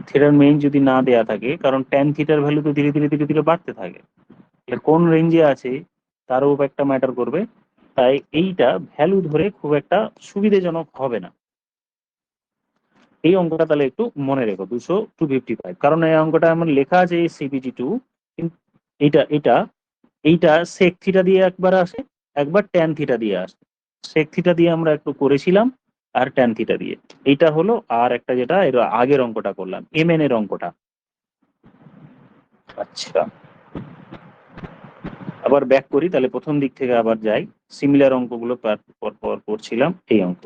থিটার রেঞ্জ যদি না দেয়া থাকে, কারণ ট্যান থিটার ভ্যালু তো ধীরে ধীরে বাড়তে থাকে, কোন রেঞ্জে আছে তারও একটা ম্যাটার করবে। তাই এইটা ভ্যালু ধরে খুব একটা সুবিধাজনক হবে না। এই অঙ্কটা তাহলে একটু মনে রেখো, 255, কারণ এই অঙ্কটা আমার লেখা আছে CPG2, এইটা সেক থিটা দিয়ে একবার আসে, একবার ট্যান থিটা দিয়ে আসে। সেক থিটা দিয়ে আমরা একটু করেছিলাম, আর ট্যান থিটা দিয়ে এইটা হলো, আর একটা যেটা এর আগের অঙ্কটা করলাম mn এর অঙ্কটা। আচ্ছা, আবার ব্যাক করি, তাহলে প্রথম দিক থেকে আবার যাই, সিমিলার অঙ্কগুলো পর করছিলাম। এই অঙ্ক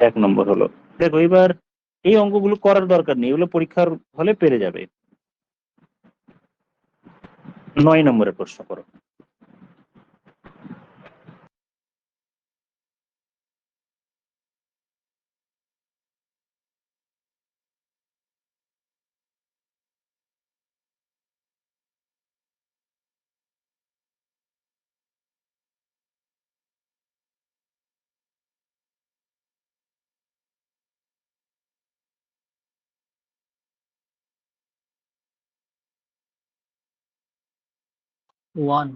1 নম্বর হলো, দেখো এবার এই অঙ্কগুলো করার দরকার নেই, এগুলো পরীক্ষার হলে পেরে যাবে। 9 নম্বরের প্রশ্ন করো। ওয়ান।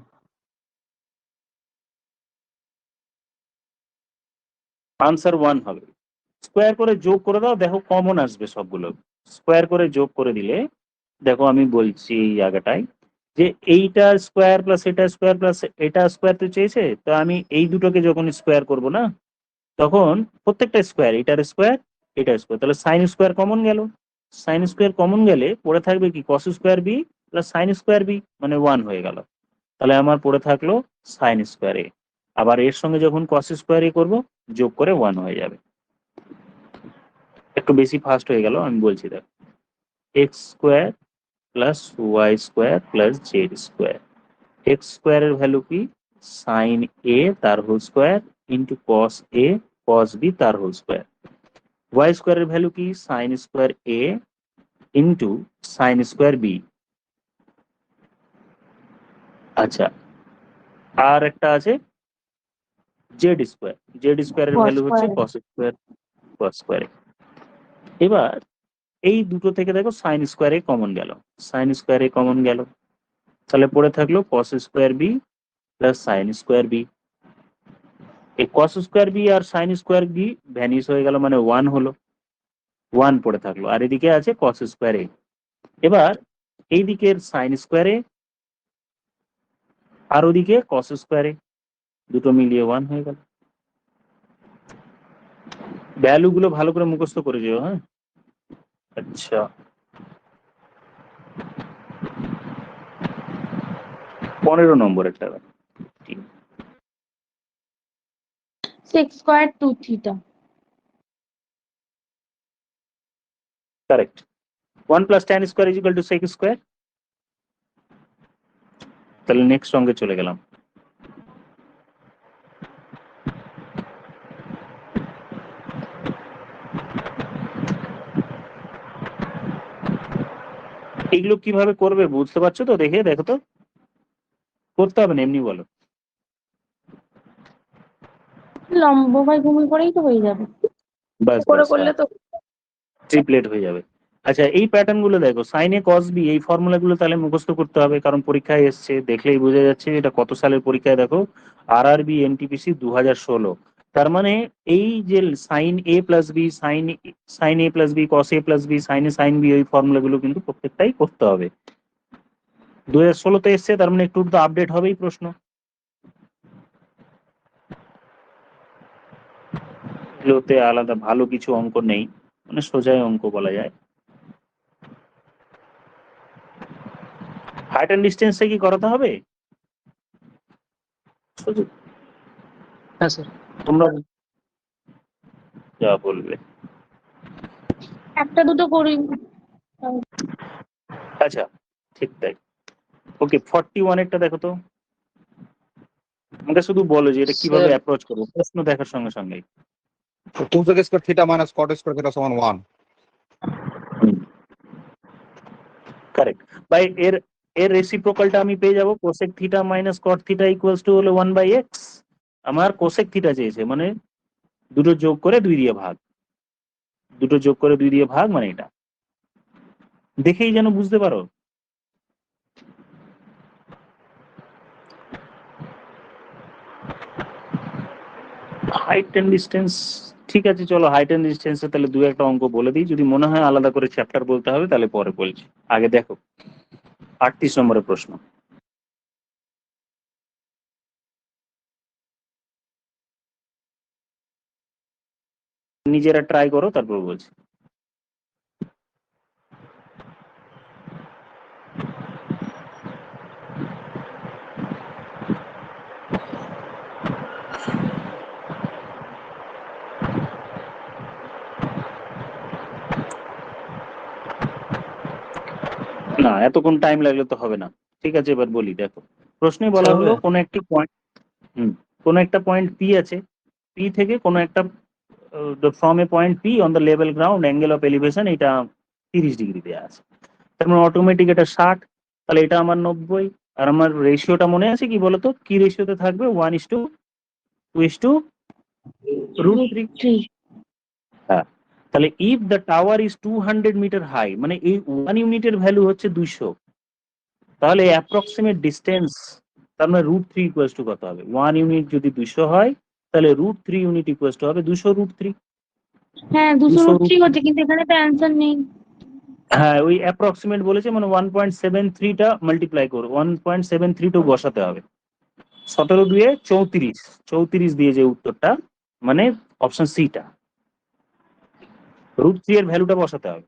আনসার 1 হবে। স্কোয়ার করে যোগ করে দাও, দেখো কমন আসবে সবগুলো। স্কোয়ার করে যোগ করে দিলে দেখো, আমি বলছি এই জায়গাটায় যে এইটা স্কোয়ার প্লাস এটা স্কোয়ার প্লাস এটা স্কোয়ার তো চেয়েছে, তো আমি এই দুটোকে যখন স্কোয়ার করব না, তখন প্রত্যেকটা স্কোয়ার, এটার স্কোয়ার এটার স্কোয়ার, তাহলে সাইন স্কোয়ার কমন গেল। সাইন স্কোয়ার কমন গেলে পড়ে থাকবে কি cos square B plus sine square B, মানে 1 হয়ে গেল। তাহলে আমার পড়ে থাকলো সাইন স্কোয়ার এ, আবার এর সঙ্গে যখন কস স্কোয়ার এ করবো, যোগ করে 1 হয়ে যাবে। একটু বেশি ফাস্ট হয়ে গেল, আমি বলছি দেখ, X square plus Y square plus Z square. X স্কোয়ারের ভ্যালু কি সাইন এ তার whole square into cos A cos B তার হোল স্কোয়ার। ওয়াই স্কোয়ারের ভ্যালু কি sine square A into sine square B. আচ্ছা, আর একটা আছে জেড স্কোয়ার। জেড স্কোয়ারের cos ভ্যালু হচ্ছে square cos square cos square. এবার এই দুটো থেকে দেখো সাইন স্কোয়ারে কমন গেল, সাইন স্কোয়ারে কমন গেল, তাহলে পড়ে থাকলো cos square B plus sine square B. এই কস স্কোয়ার বি আর সাইন স্কোয়ার বি ভ্যানিশ হয়ে গেল, মানে 1 হলো। 1 পড়ে থাকলো, আর এদিকে আছে কস স্কোয়ারে। এবার এই দিকের সাইন স্কোয়ারে আর ওদিকে কস স্কোয়ারে, দুটো মিলিয়ে 1 হয়ে গেল। ভ্যালু গুলো ভালো করে মুখস্থ করে যেও, হ্যাঁ। আচ্ছা, 15 নম্বর একটা 6 square 2 theta. Correct. 1 plus tan square is equal two sec square. তাহলে নেক্সট সঙ্গে চলে গেলাম। এগুলো কিভাবে করবে বুঝতে পারছো তো? দেখো তো, করতে হবে না, এমনি বলো। লম্ব বাই ভূমি করেই তো হয়ে যাবে। বাস করে বাস, করলে তো ট্রিপলেট হয়ে যাবে। আচ্ছা, এই প্যাটার্ন গুলো দেখো, সাইন এ কস বি, এই ফর্মুলা গুলো তাহলে মুখস্থ করতে হবে, কারণ পরীক্ষায় এসছে, দেখলেই বোঝা যাচ্ছে এটা কত সালের পরীক্ষায়। দেখো, RRB NTPC 2016। তার মানে এই যে সাইন এ প্লাস বি, সাইন এ প্লাস বি, কস এ প্লাস বি, সাইন বি, ওই ফর্মুলা গুলো কিন্তু প্রত্যেকটাই করতে হবে। 2016-তে এসছে, তার মানে একটু তো আপডেট হবেই প্রশ্ন। এগুলোতে আলাদা ভালো কিছু অঙ্ক নেই, মানে সোজাই অঙ্ক বলা যায়। হাইট অ্যান্ড ডিস্টেন্সে কি করাতে হবে? হ্যাঁ স্যার। তোমরা যা বলবে। একটা দুটো করি। আচ্ছা, ঠিক তাই। ওকে, 41 এরটা দেখো তো। আমাকে শুধু বলো যে এটা কিভাবে স্যার অ্যাপ্রোচ করবো প্রশ্ন দেখার সঙ্গে সঙ্গে। 2 sec square theta minus cot square theta সমান 1। কারেক্ট। বাই এর রেসিপ্রোকালটা আমি পেয়ে যাবো, cosec theta minus caught theta equals to হলো 1/x। আমার কোসেক থিটা চেয়েছে, মানে দুটো যোগ করে 2 দিয়ে ভাগ, দুটো যোগ করে 2 দিয়ে ভাগ, মানে এটা দেখেই যেন বুঝতে পারো। হাইট অ্যান্ড ডিস্টেন্স, ঠিক আছে চলো, হাইট অ্যান্ড ডিস্টেন্সে তাহলে 2-1টা অঙ্ক বলে দিই, যদি মনে হয় আলাদা করে চ্যাপ্টার বলতে হবে তাহলে পরে বলছি। আগে দেখো 38 নম্বরের প্রশ্ন। নিজেরা ট্রাই করো, তারপর বলছি। না, এতক্ষণ টাইম লাগলে তো হবে না। ঠিক আছে, এবার বলি। দেখো, প্রশ্নে বলা হলো কোন একটি পয়েন্ট, কোন একটা পয়েন্ট পি আছে, পি থেকে কোন একটা from a point P on the level ground angle of elevation এটা 30 ডিগ্রি দেওয়া আছে। তার মানে অটোমেটিক এটা 60, তাহলে এটা আমার 90। আর আমার রেশিওটা মনে আছে কি বলতো, কি রেশিওতে থাকবে? 1:2:√3। হ্যাঁ, তাহলে if the tower is 200 metre high, মানে এই 1 ইউনিটের ভ্যালু হচ্ছে 200, তাহলে অ্যাপ্রক্সিমেট ডিস্টেন্স, তার মানে √3 ইকুয়ালস টু কত হবে? 1 ইউনিট যদি 200 হয়, তাহলে √3 ইউনিট ইকুয়ালস টু হবে 200√3। হ্যাঁ 200√3 হচ্ছে, কিন্তু এখানে তো অ্যান্সার নেই। হ্যাঁ, ওই অ্যাপ্রক্সিমেট বলেছে, মানে 1.73টা মাল্টিপ্লাই করো, 1.732 বসাতে হবে। 17 × 2 = 34, 34 দিয়ে যে উত্তরটা, মানে অপশন সিটা, √3 এর ভ্যালুটা বসাতে হবে।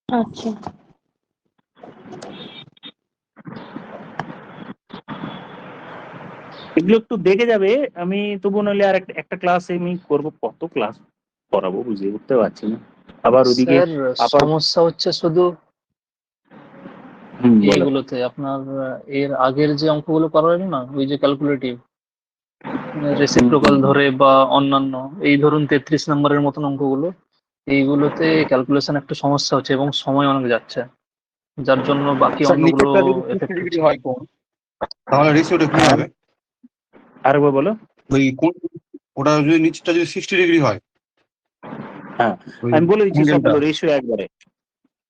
আচ্ছা, এগুলো একটু দেখে যাবে। আমি তবু নইলে আর একটা ক্লাস আমি করবো, কত ক্লাস করাবো বুঝে উঠতে পারছি না। আবার ওদিকে স্যার আবার সমস্যা হচ্ছে শুধু বলো। এইগুলোতে আপনার এর আগের যে অঙ্কগুলো করা হলো না, ওই যে ক্যালকুলেটিভ রেসিপ্রোকাল ধরে বা অন্যান্য, এই ধরুন 33 নম্বরের মতন অঙ্কগুলো, এইগুলোতে ক্যালকুলেশন একটু সমস্যা হচ্ছে এবং সময় অনেক যাচ্ছে, যার জন্য বাকি স্যার অঙ্কগুলো নিচেরটা যদি 60 এফেক্ট ডিগ্রি হচ্ছে। হয় তাহলে রেশিওটা কি হবে? আরেকবার বলো। ওই কোন ওটা যদি নিচটা যদি 60 ডিগ্রি হয়, হ্যাঁ, ওই আমি বলে দিচ্ছি অ্যাঙ্গেলটা। সবগুলো রেশিও একবারে।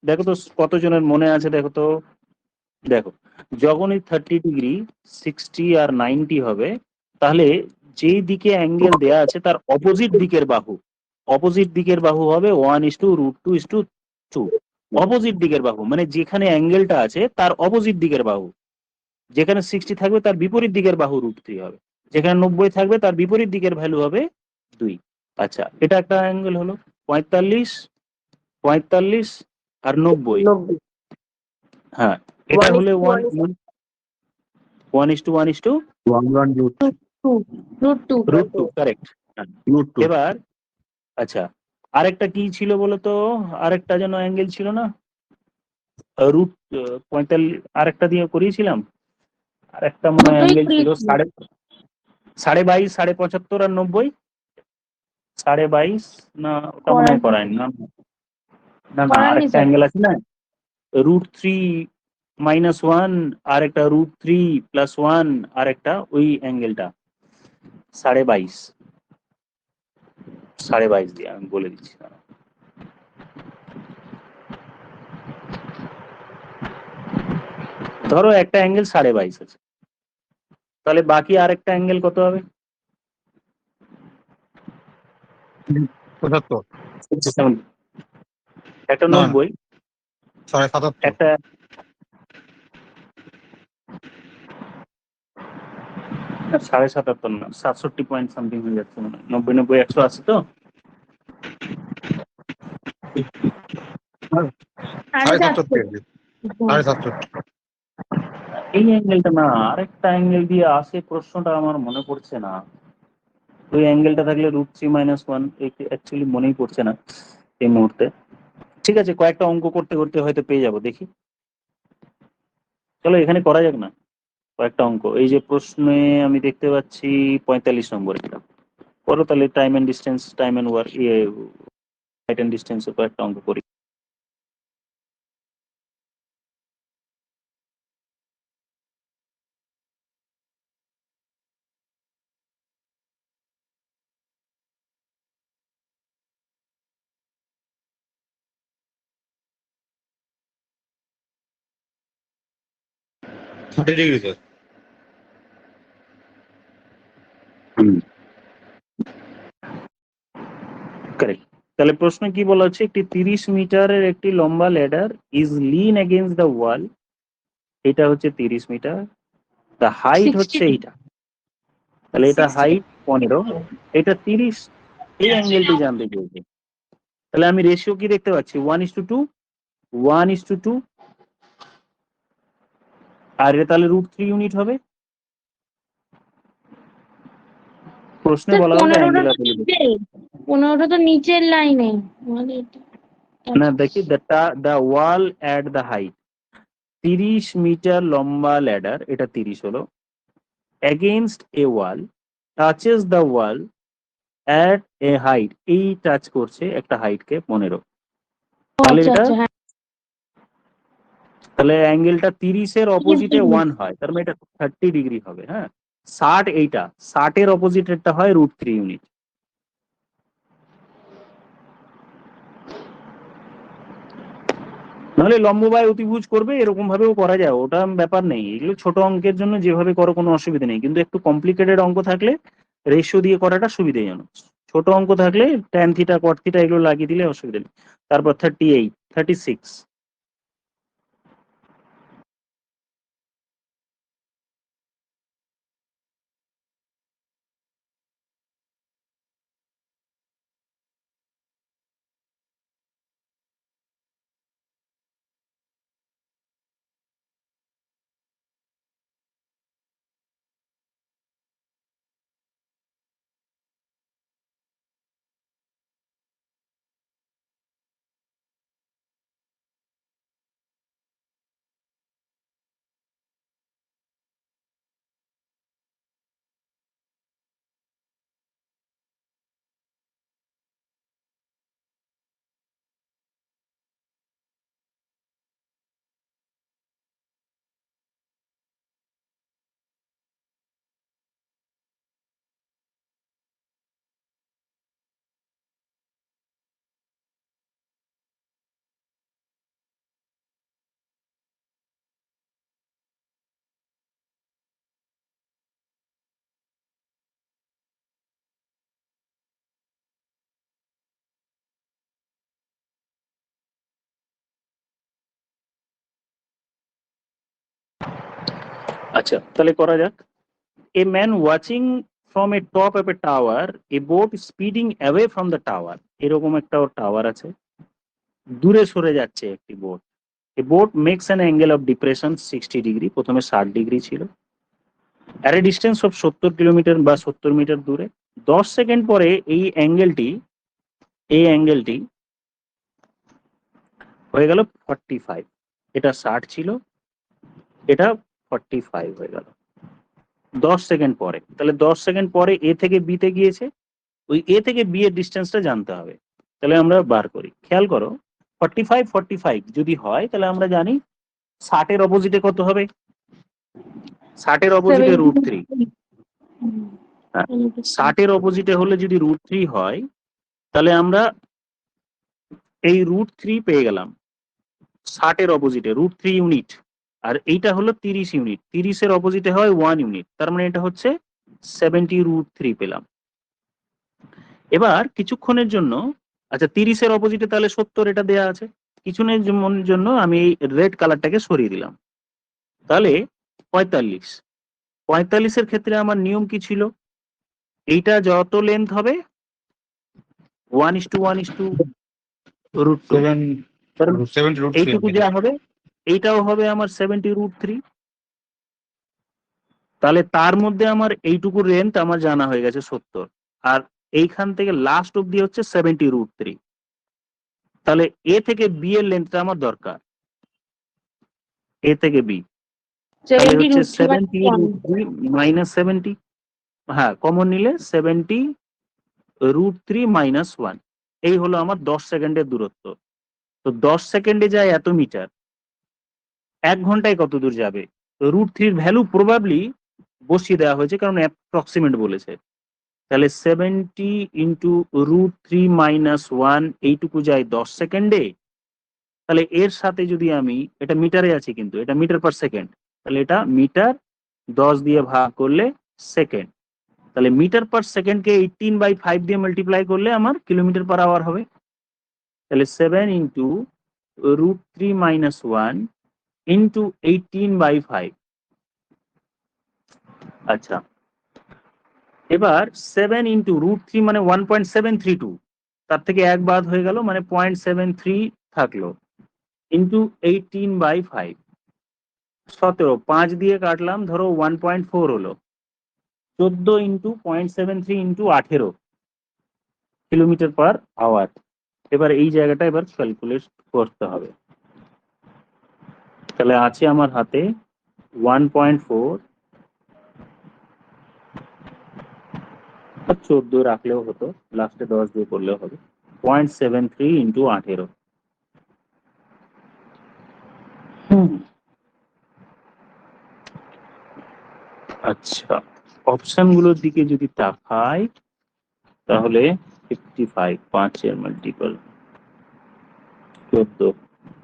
দেখো তো কতজনের মনে আছে, দেখো তো। দেখো, যখনই 30 ডিগ্রি, 60 আর 90 হবে, তাহলে যেই দিকে অ্যাঙ্গেল দেয়া আছে তার অপোজিট দিকের বাহু, অপোজিট দিকের বাহু হবে 1:√2:2। অপোজিট দিকের বাহু মানে যেখানে অ্যাঙ্গেলটা আছে তার অপোজিট দিকের বাহু, যেখানে 60 থাকবে তার বিপরীত দিকের বাহু √3 হবে, যেখানে 90 থাকবে তার বিপরীত দিকের ভ্যালু হবে 2। আচ্ছা, এটা একটা অ্যাঙ্গেল হলো 45, 45 আর 90। 90 হ্যাঁ, এটা হলে 1:1 1:1:2 টু √2 √2, কারেক্ট। এবার আচ্ছা, আরেকটা কি ছিল বলতো, আরেকটা যেন অ্যাঙ্গেল ছিল না, রুট 45, আরেকটা দিয়ে করিয়েছিলাম, আরেকটা মনে হয় দুটোই অ্যাঙ্গেল ছিল করিয়েছি। 22.5, 75 আর 90, 22.5 না, ওটা মনে হয় করায়নি না, না না, করাননি আরেকটা স্যার। অ্যাঙ্গেল আছে না, √3 - 1, আর একটা √3 + 1, আর একটা ওই অ্যাঙ্গেলটা 22.5, 22.5 দিয়ে আমি বলে দিচ্ছি। ধরো একটা অ্যাঙ্গেল 22.5 আছে, তাহলে বাকি আরেকটা অ্যাঙ্গেল কত হবে? 75, একটা না 90, 77.5। একটা 77.5 না, 67 পয়েন্ট সামথিং হয়ে যাচ্ছে মনে হয়, 90 90 180 তো। সাড়ে 7.5, 7.5। এই অ্যাঙ্গেলটা না, আরেকটা অ্যাঙ্গেল দিয়ে আসে, প্রশ্নটা আমার মনে পড়ছে না। ওই অ্যাঙ্গেলটা থাকলে √3 - 1, অ্যাকচুয়ালি মনেই পড়ছে না এই মুহূর্তে। ঠিক আছে, কয়েকটা অঙ্ক করতে করতে হয়তো পেয়ে যাবো, দেখি। চলো এখানে করা যাক না কয়েকটা অঙ্ক। এই যে প্রশ্নে আমি দেখতে পাচ্ছি 45 নম্বর, এটা করো তাহলে। Time and distance, time and work, height and ডিস্টেন্সের কয়েকটা অঙ্ক করি। Thirty degree sir. কারেক্ট। তাহলে প্রশ্ন কি বলা হচ্ছে, একটি 30 মিটারের একটি লম্বা ladder is lean against the wall, এটা হচ্ছে 30 মিটার, দ্য হাইট 60 হচ্ছে এইটা, তাহলে এটা 60 হাইট 15, এটা 30, এই অ্যাঙ্গেলটি জানতে চাইছে। তাহলে আমি রেশিও কি দেখতে পাচ্ছি, 1:2, 1:2, আর এটা তাহলে √3 ইউনিট হবে। প্রশ্নে স্যার বলা হলো 15টা অ্যাঙ্গুলার তো এলিভেশন। নিচে, 15টা তো নিচের লাইনে মানে না দেখি, the wall at the height, 30 metre লম্বা ল্যাডার, এটা 30 হলো, against a wall, touches the wall at a height, এই টাচ করছে একটা হাইটকে 15, তাহলে আচ্ছা এটা, আচ্ছা হ্যাঁ তাহলে অ্যাঙ্গেলটা 30-এর অপোজিটে 30 1 হয়, তার মানে এটা 30 ডিগ্রি হবে। হ্যাঁ, 60, এইটা 60-এর অপোজিটেরটা হয় √3 ইউনিট। নাহলে লম্ববায় অতিভুজ করবে, এরকম ভাবেও করা যায়, ওটা ব্যাপার নেই। এগুলো ছোট অঙ্কের জন্য যেভাবে করো কোনো অসুবিধা নেই, কিন্তু একটু কমপ্লিকেটেড অঙ্ক থাকলে রেশিও দিয়ে করাটা সুবিধাজনক। ছোট অঙ্ক থাকলে ট্যান থিটা, কট থিটা এগুলো লাগিয়ে দিলে অসুবিধা নেই। তারপর 38, 36। আচ্ছা, তাহলে করা যাক। A man watching from a top of a tower, a boat speeding away from the tower. এরকম একটা টাওয়ার আছে, দূরে সরে যাচ্ছে একটি boat. A boat makes an angle of depression 60 degree, প্রথমে 60 ডিগ্রি ছিল, at a distance of 70 kilometre বা 70 মিটার দূরে। 10 সেকেন্ড পরে এই অ্যাঙ্গেলটি হয়ে গেল 45। এটা 60 ছিল, এটা 45 হয়ে গেল 10 সেকেন্ড পরে। তাহলে 10 সেকেন্ড পরে এ থেকে বি তে গিয়েছে, ওই এ থেকে বি এর ডিস্টেন্সটা জানতে হবে। তাহলে আমরা বার করি, খেয়াল করো 45 যদি হয় তাহলে আমরা জানি 60 এর অপোজিটে কত হবে, 60 এর অপোজিটে √3। 60 এর অপোজিটে হলে যদি √3 হয় তাহলে আমরা এই √3 পেয়ে গেলাম। 60 এর অপোজিটে √3 ইউনিট, আর এইটা হলো 30 ইউনিট, 30 এর অপোজিটে হয় 1 ইউনিট, তার মানে এটা হচ্ছে 70 √3 পেলাম। এবার কিছুক্ষণের জন্য, আচ্ছা 30 এর অপোজিটে তাহলে 70, এটা দেয়া আছে, কিছুক্ষণের জন্য আমি এই রেড কালারটাকে সরিয়ে দিলাম, তাহলে 45 এর ক্ষেত্রে আমার নিয়ম কি ছিল, এইটা যত লেন্থ হবে 1:1:√2, 70 এইটুকু যা হবে এইটাও হবে আমার 70 √3। তাহলে তার মধ্যে আমার এইটুকু লেন্থ আমার জানা হয়ে গেছে 70, আর এইখান থেকে লাস্ট অব্দি হচ্ছে 70 √3। তাহলে এ থেকে বি এর লেন্থটা আমার দরকার, এ থেকে বি, তাহলে হচ্ছে 70 √3 - 70, হ্যাঁ কমন নিলে 70 √3 - 1। এই হলো আমার 10 সেকেন্ডের দূরত্ব। তো 10 সেকেন্ডে যায় এত মিটার, 1 ঘন্টায় কত দূর যাবে? √3 ভ্যালু প্রবাবলি বসিয়ে দেওয়া হয়েছে, কারণ অ্যাপ্রক্সিমেট বলেছে। তাহলে 70 × √3 - 1 এইটুকু যায় 10 সেকেন্ডে। তাহলে এর সাথে যদি আমি, এটা মিটারে আছে কিন্তু এটা মিটার পার সেকেন্ড, তাহলে এটা মিটার 10 দিয়ে ভাগ করলে সেকেন্ড, তাহলে মিটার পার সেকেন্ডকে 18/5 দিয়ে মাল্টিপ্লাই করলে আমার কিলোমিটার পার আওয়ার হবে। তাহলে 7 × √3 - 1 × 18/5। আচ্ছা, এবার 7 × √3 মানে 1.732, তার থেকে 1 বাদ হয়ে গেল, মানে 0.73 থাকলো, ইন্টু 18/5, 17, 5 দিয়ে কাটলাম, ধরো 1.4 হলো, 14 × 0.73 × 18 কিলোমিটার পার আওয়ার। এবার এই জায়গাটা এবার ক্যালকুলেট করতে হবে। তাহলে আছে আমার হাতে 1.4, 14 রাখলেও হতো, লাস্টে 10 দিয়ে করলেও হবে, 0.73 × 18। আচ্ছা, অপশন গুলোর দিকে যদি তাকাই তাহলে 55, 5 এর মাল্টিপল 14,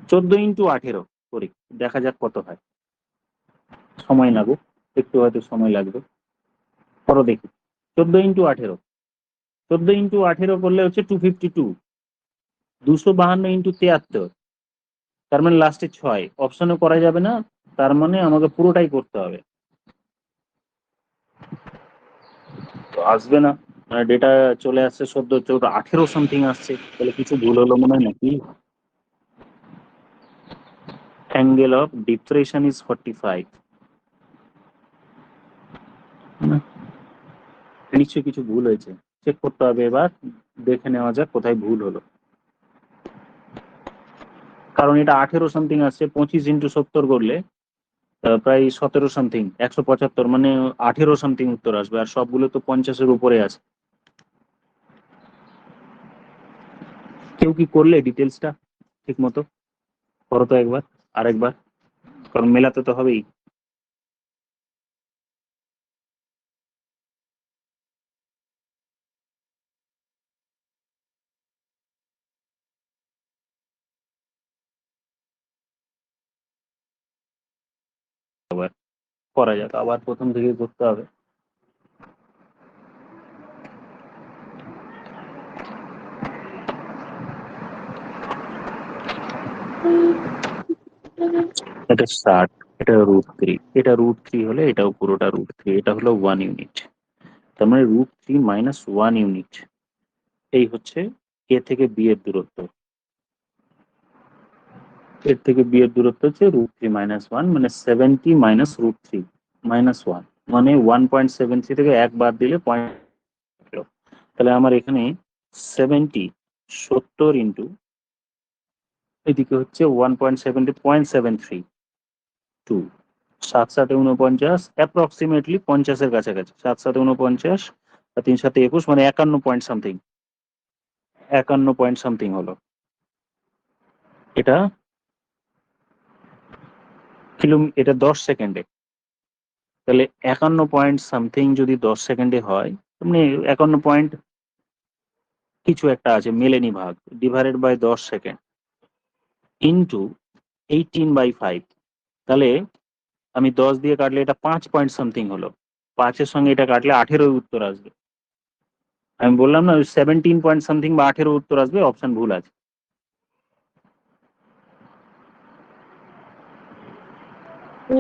14 × 18 করি, দেখা যাক কত হয়। সময় লাগুক, একটু হয়তো সময় লাগবে, করো দেখি। 14 × 18, 14 × 18 করলে হচ্ছে 252, 252 × 73, তার মানে লাস্টে 6, অপশনে করা যাবে না, তার মানে আমাকে পুরোটাই করতে হবে। তো আসবে না, ডেটা চলে আসছে 14, 18 সামথিং আসছে, তাহলে কিছু ভুল হলো মনে হয় নাকি? অ্যাঙ্গেল অফ ডিপ্রেশন ইজ 45, নিশ্চয়ই কিছু ভুল হয়েছে, চেক করতে হবে। এবার দেখে নেওয়া যাক কোথায় ভুল হলো, কারণ এটা 18 সামথিং আসছে, 25 × 70 করলে প্রায় 17 সামথিং, 175, মানে 18 সামথিং উত্তর আসবে, আর সবগুলো তো 50-এর উপরে আছে। কেউ কি করলে ডিটেলসটা ঠিক মতো? করো তো একবার, আরেকবার, কারণ মেলাতে তো হবেই। আবার করা যাক, আবার প্রথম থেকে করতে হবে। এটা 60, এটা √3, এটা √3 হলে এটাও পুরোটা √3, এটা হলো 1 ইউনিট। তার মানে √3 মাইনাস 1 ইউনিট, এই হচ্ছে এ থেকে বি এর দূরত্ব। এর থেকে বি এর দূরত্ব হচ্ছে √3 মাইনাস 1, মানে 70 মাইনাস √3 মাইনাস 1, মানে 1.73 থেকে 1 বাদ দিলে পয়েন্ট। তাহলে আমার এখানে 70 ইন্টু এদিকে হচ্ছে 1.73 7 7 49, অ্যাপ্রক্সিমেটলি 50-এর কাছাকাছি। 7 7 49 আর 3 7 21, মানে 51 পয়েন্ট সামথিং, 51 পয়েন্ট সামথিং হলো। এটা এটা 10 সেকেন্ডে। তাহলে 51 পয়েন্ট সামথিং যদি 10 সেকেন্ডে হয়, মানে 51 পয়েন্ট কিছু একটা আছে, মেলেনি ভাগ, ডিভাইডেড বাই 10 সেকেন্ড ইন্টু 18/5। তাহলে আমি 10 দিয়ে কাটলে এটা 5 পয়েন্ট সামথিং হলো, 5-এর সঙ্গে এটা কাটলে 18 উত্তর আসবে। আমি বললাম না 17 পয়েন্ট সামথিং বা 18 উত্তর আসবে, অপশন ভুল আছে।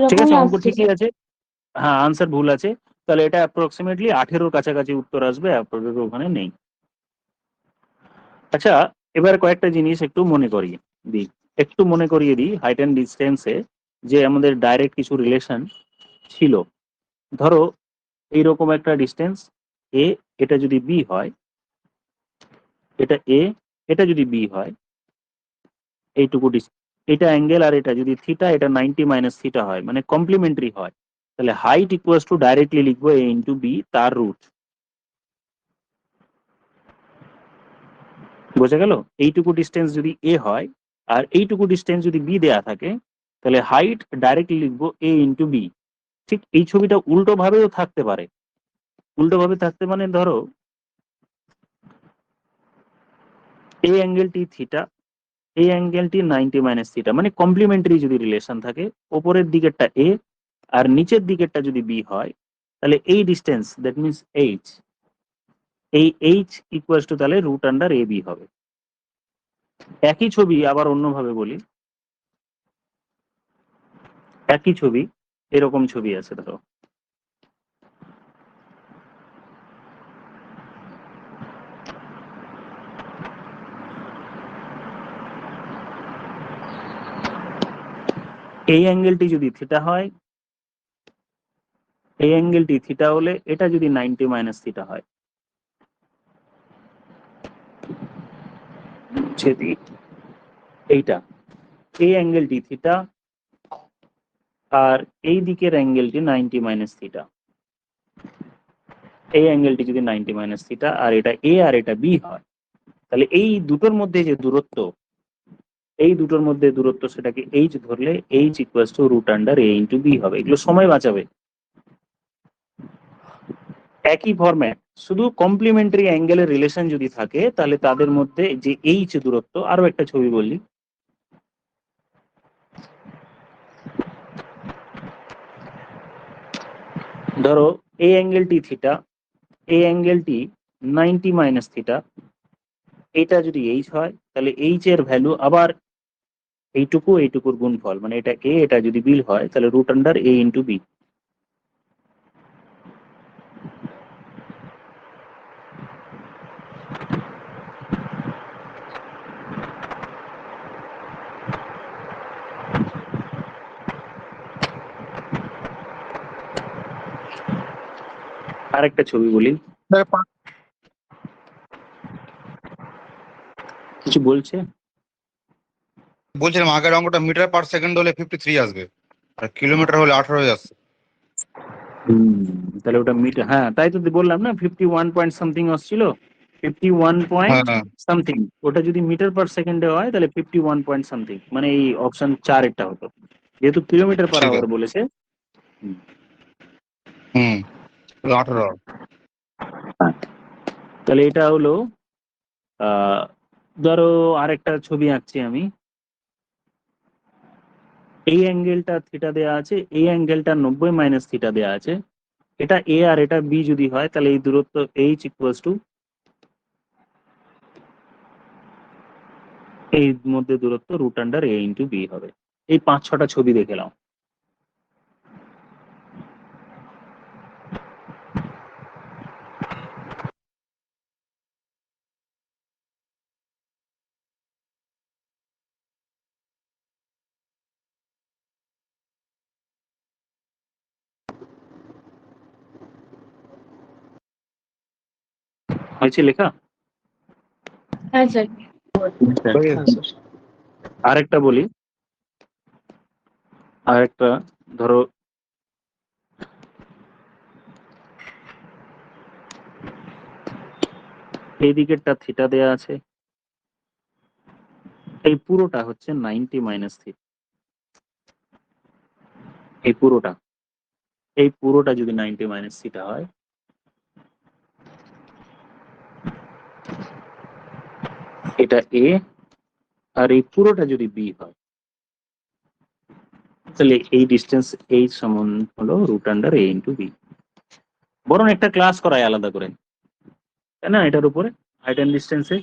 ঠিক আছে, এরকমই অঙ্ক আসছে ঠিকই আছে, হ্যাঁ আনসার ভুল আছে। তাহলে এটা অ্যাপ্রক্সিমেটলি 18-র কাছাকাছি উত্তর আসবে, আপনাদের ওখানে নেই। আচ্ছা, এবার কয়েকটা জিনিস একটু মনে করিয়ে দিই, হাইট অ্যান্ড ডিস্টেন্সে যে আমাদের ডাইরেক্ট কিছু রিলেশন ছিল। ধরো এইরকম একটা ডিস্টেন্স এ, এটা যদি বি হয়, এটা এ, এটা যদি বি হয়, এইটুকু এটা অ্যাঙ্গেল, আর এটা যদি থিটা, এটা 90 মাইনাস থিটা হয়, মানে কমপ্লিমেন্টারি হয়। তাহলে হাইট ইকুয়ালস টু ডাইরেক্টলি লিখবো এ ইন্টু বি, তার রুট। বোঝা গেল? এইটুকু ডিস্টেন্স যদি এ হয় আর এইটুকু ডিস্টেন্স যদি বি দেয়া থাকে, তাহলে হাইট ডাইরেক্টলি লিখবো এ ইন্টু বি। ঠিক এই ছবিটা উল্টো ভাবেও থাকতে পারে। উল্টো ভাবে থাকতে মানে ধরো এই অ্যাঙ্গেলটি থিটা, এই অ্যাঙ্গেলটি 90 মাইনাস থিটা, মানে কমপ্লিমেন্টারি যদি রিলেশন থাকে, ওপরের দিকেরটা এ আর নিচের দিকেরটা যদি বি হয়, তাহলে এই ডিস্টেন্স, দ্যাট মিনস এইচ, এই এইচ ইকুয়ালস টু তাহলে √√ab হবে। একই ছবি আবার অন্যভাবে বলি, একই ছবি, এরকম ছবি আছে ধরো, এই অ্যাঙ্গেলটি যদি থিটা হয়, এই অ্যাঙ্গেলটি থিটা হলে এটা যদি 90 মাইনাস থিটা হয়, যদি এইটা, এই অ্যাঙ্গেলটি থিটা আর এই দিকের অ্যাঙ্গেলটি 90 মাইনাস থিটা, এই অ্যাঙ্গেলটি যদি 90 মাইনাস থিটা আর এটা এ আর এটা বি হয়, তাহলে এই দুটোর মধ্যে যে দূরত্ব, এই দুটোর মধ্যে দূরত্ব, সেটাকে এইচ ধরলে H equals to √a into B হবে। এগুলো সময় বাঁচাবে। একই ফরম্যাট, শুধু কমপ্লিমেন্টারি অ্যাঙ্গেলের রিলেশন যদি থাকে, তাহলে তাদের মধ্যে যে এইচ দূরত্ব, আরো একটা ছবি বললি, ধরো এই অ্যাঙ্গেলটি থিটা, এই অ্যাঙ্গেলটি 90 মাইনাস থিটা, এটা যদি এইচ হয়, তাহলে এইচ এর ভ্যালু আবার এইটুকুর গুণফল, মানে এটা এ, এটা যদি বি হয়, তাহলে √a ইন্টু বি। আরেকটা ছবি বলি, কিছু বলছে? বলছিলাম আগের অঙ্কটা মিটার পার সেকেন্ড হলে 53 আসবে, আর কিলোমিটার হলে 18 আসছে। তাহলে ওটা মিটার, হ্যাঁ তাই তো বললাম না, 51 পয়েন্ট সামথিং আসছিল, 51 পয়েন্ট হ্যাঁ সামথিং। ওটা যদি মিটার পার সেকেন্ডে হয়, তাহলে 51 পয়েন্ট সামথিং, মানে এই অপশন 4 এরটা হতো, যেহেতু কিলোমিটার পার ঠিক আওয়ার আছে। বলেছে। হুম 18। তাহলে এটা হলো ধরো আরেকটা ছবি আঁকছি আমি, এই অ্যাঙ্গেলটা থিটা দেয়া আছে, এই অ্যাঙ্গেলটা 90 মাইনাস থিটা দেয়া আছে, এটা এ আর এটা বি যদি হয়, তাহলে এই দূরত্ব এইচ ইকুয়ালস টু, এই মধ্যে দূরত্ব √a ইন্টু বি হবে। এই 5-6টা ছবি দেখে নাও। হয়েছে লেখা? হ্যাঁ স্যার। হ্যাঁ স্যার। আরেকটা বলি, আরেকটা ধরো এই দিকেরটা থিটা দেয়া আছে, এই পুরোটা হচ্ছে 90 মাইনাস থিটা, এই পুরোটা যদি 90 মাইনাস থিটা হয়, এটা এ, আর এই পুরোটা যদি বি হয়, তাহলে এই ডিস্টেন্স এইচ সমান হলো রুট আন্ডার এ ইন্টু বি। বরং একটা ক্লাস করায় আলাদা করে, তাই না, এটার উপরে হাইট অ্যান্ড ডিস্টেন্সে,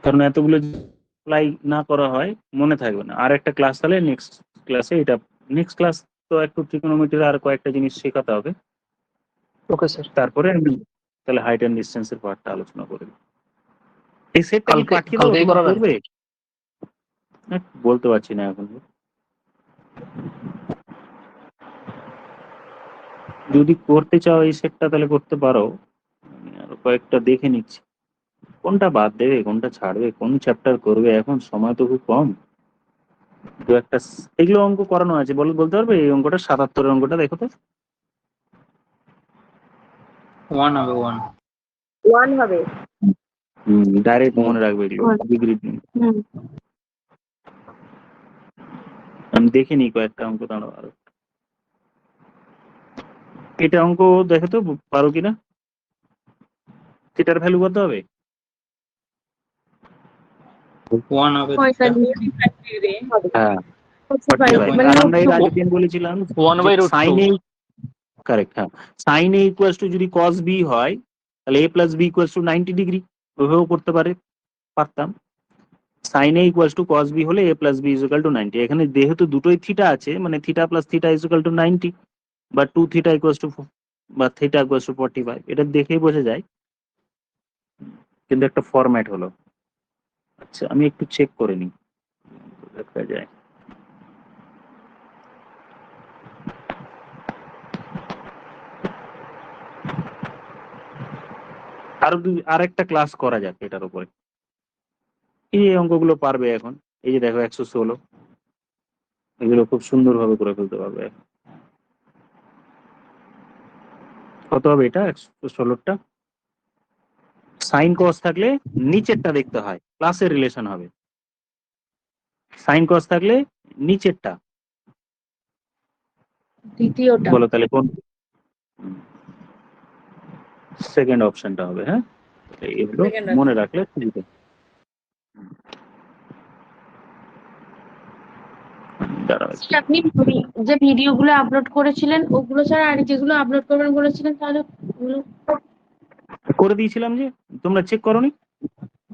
কারণ এতগুলো অ্যাপ্লাই না করা হয় মনে থাকবে না। আর একটা ক্লাস তাহলে নেক্সট ক্লাসে এটা, নেক্সট ক্লাস তো একটু ট্রিগোনোমেট্রির আর কয়েকটা জিনিস শেখাতে হবে, ওকে স্যার। তারপরে আমি তাহলে হাইট অ্যান্ড ডিস্টেন্সের পার্টটা আলোচনা করব। এই সেটটা কি পাঠিয়ে দেবো, কালকেই তোমরা করাবেন? করবে? বলতে পারছি না এখন, যদি করতে চাও এই সেটটা তাহলে করতে পারো। আমি আরো কয়েকটা দেখে নিচ্ছি কোনটা বাদ দেবে, কোনটা ছাড়বে, কোন চ্যাপ্টার করবে, এখন সময় তো খুব কম। দু একটা এগুলো অঙ্ক করানো আছে, বলতে পারবে এই অঙ্কটা, 77-এর অঙ্কটা দেখো তো। 1 হবে 1। 1 হবে। ডাইরেক্ট মনে রাখবে এগুলো, ডিগ্রি। হুম। আমি দেখে নিই কয়েকটা অঙ্ক দাঁড়াও আরো। এটা অঙ্ক দেখো তো পারো কিনা, থিটার ভ্যালু কত হবে? 1 হবে পঁয়তাল্লিশ ডিগ্রি হবে। হ্যাঁ, 45 45। মানে আর রুট আমরা এর টু। আগের দিন বলেছিলাম 1/√2। সাইন এ, কারেক্ট, হ্যাঁ, সাইন এ ইকুয়ালস টু যদি কস বি হয়, তাহলে A plus B equals to 90 degree, ওইভাবেও করতে পারতাম। Sine A equals to cos B হলে A plus B is equal to 90। এখানে যেহেতু দুটোই থিটা আছে, মানে theta plus theta is equal to 90, বা 2 থিটা ইকুয়ালস টু, বা থিটা ইকুয়ালস টু 45, এটা দেখেই বোঝা যায়, কিন্তু একটা ফরম্যাট হলো। আচ্ছা আমি একটু চেক করে নিই, দেখা যায়। আরেকটা ক্লাস করা যাক এটার উপরে, এই অঙ্কগুলো পারবে এখন। এই যে দেখো 116, এগুলো খুব সুন্দরভাবে করে ফেলতে পারবে এখন। কত হবে এটা 116টা? সাইন কস থাকলে নিচেরটা দেখতে হয়, প্লাসের রিলেশন হবে। সাইন কস থাকলে নিচেরটা, দ্বিতীয়টা। বলো তাহলে কোন? সেকেন্ড অপশনটা হবে, হ্যাঁ, এগুলো সেকেন্ড মনে রাখলে সুবিধা। দাঁড়াও একটু। স্যার, আপনি যে ভিডিওগুলো আপলোড করেছিলেন ওগুলো ছাড়া আর যেগুলো আপলোড করবেন বলেছিলেন, তাহলে ওগুলো? করে দিয়েছিলাম যে, তোমরা চেক করোনি?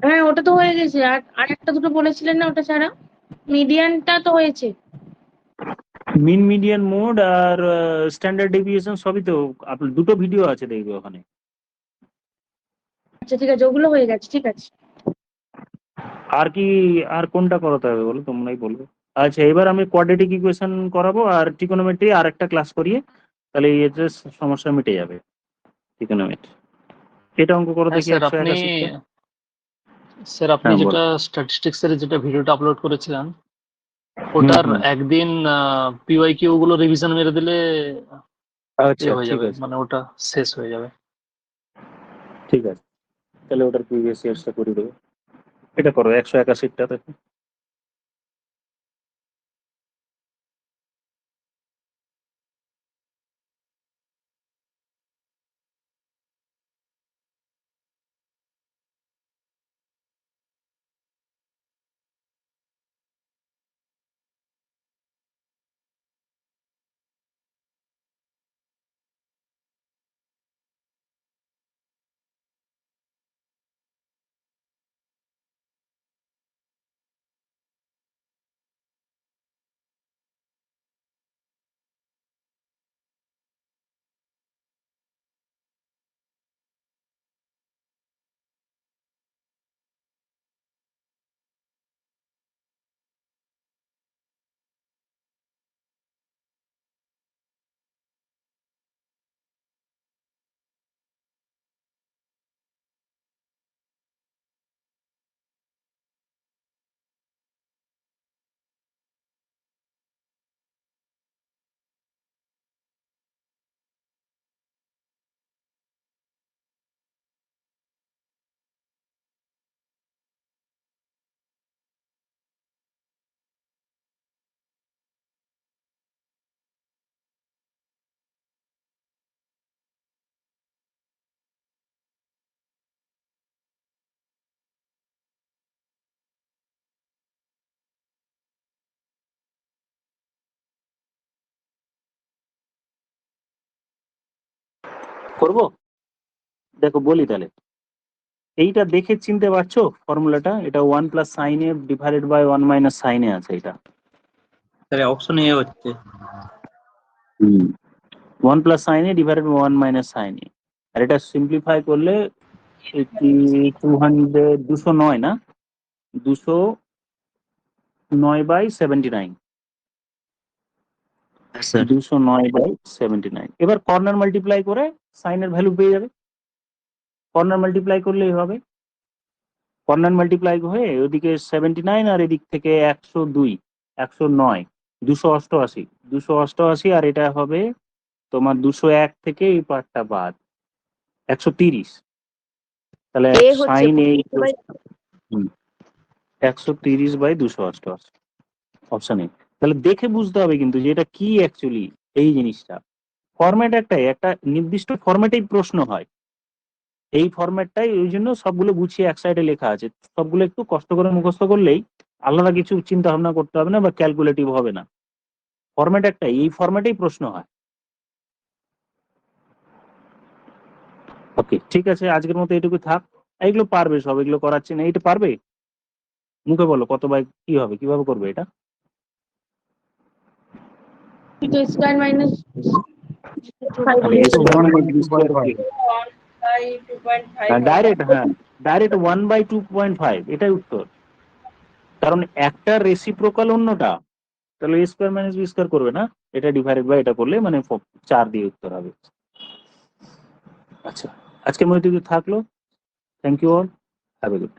হ্যাঁ, ওটা তো হয়ে গেছে। আর আর একটা দুটো বলেছিলেন না, ওটা ছাড়া? মিডিয়ানটা তো হয়েছে। মিন, মিডিয়ান, মোড আর স্ট্যান্ডার্ড ডেভিয়েশন সবই তো, দুটো ভিডিও আছে দেখবে ওখানে। আচ্ছা ঠিক আছে, ওগুলো হয়ে গেছে, ঠিক আছে। আর কি, আর কোনটা করাতে হবে বলো, তোমরাই বলবে। আচ্ছা এবার আমি কোয়াড্রেটিক ইকুয়েশন করাবো আর ট্রিগোনোমেট্রি আর একটা ক্লাস করিয়ে, তাহলে এই যে সমস্যা মিটে যাবে। ট্রিগোনোমেট্রি এটা অঙ্ক করো হ্যাঁ দেখি, স্যার, 181টা। আপনি হ্যাঁ বলো। যেটা স্ট্যাটিস্টিক্স এর যেটা ভিডিওটা আপলোড করেছিলেন, হুম ওটার হুম, একদিন পিওয়াইকিউ গুলো রিভিশন মেরে দিলে আচ্ছা হয়ে ঠিক যাবে, আছে, মানে ওটা শেষ হয়ে যাবে। ঠিক আছে, তাহলে ওটার প্রিভিয়াস ইয়ার্সটা করে দেবো। এটা করো 181টা দেখো। করব? দেখো বলি তাহলে, এইটা দেখে চিনতে পারছো ফর্মুলাটা? এটা 1 plus sine A divided by 1 minus sine A আছে এটা। তাহলে অপশন এ হচ্ছে 1 plus sine A divided by 1 minus sine A. আর এটা সিম্পলিফাই করলে 209 না, 209 বাই 79, 209 বাই 79। এবার কর্নার মাল্টিপ্লাই করে সাইনের ভ্যালু পেয়ে যাবে। কর্নার মাল্টিপ্লাই করলেই হবে। কর্নার মাল্টিপ্লাই হয়ে ওদিকে 79 আর এদিক থেকে 102, 109, 288, 288 আর এটা হবে তোমার 201 থেকে এই পার্টটা বাদ 130। তাহলে এ হচ্ছে sine A 130/। 130 by 288 option A. তাহলে দেখে বুঝতে হবে কিন্তু যে এটা কি অ্যাকচুয়ালি এই জিনিসটা। ফরম্যাট একটাই, একটা নির্দিষ্ট ফরম্যাটেই প্রশ্ন হয়, এই ফরম্যাটটাই, ওই জন্য সবগুলো গুছিয়ে এক সাইডে লেখা আছে। সবগুলো একটু কষ্ট করে মুখস্থ করলেই আলাদা কিছু চিন্তা ভাবনা করতে হবে না বা ক্যালকুলেটিভ হবে না। ফরম্যাট একটাই, এই ফরম্যাটেই প্রশ্ন হয়। ওকে, ঠিক আছে, আজকের মতো এটুকু থাক। এইগুলো পারবে সব, এগুলো করাচ্ছি না। এইটা পারবে? মুখে বলো কত বাই কি হবে, কিভাবে করবে এটা? এটা স্কয়ার মাইনাস মানে ডাইরেক্ট, হ্যাঁ ডাইরেক্ট 1/2.5 এটাই উত্তর। কারণ একটা রেসিপ্রোকাল অন্যটা, তাহলে a স্কয়ার মাইনাস বি স্কয়ার করবে না, এটা ডিভাইডেড বাই এটা করলে মানে 4 দিয়ে উত্তর হবে। আচ্ছা, আজকের মধ্যে থাকলো। Thank you all, have a good.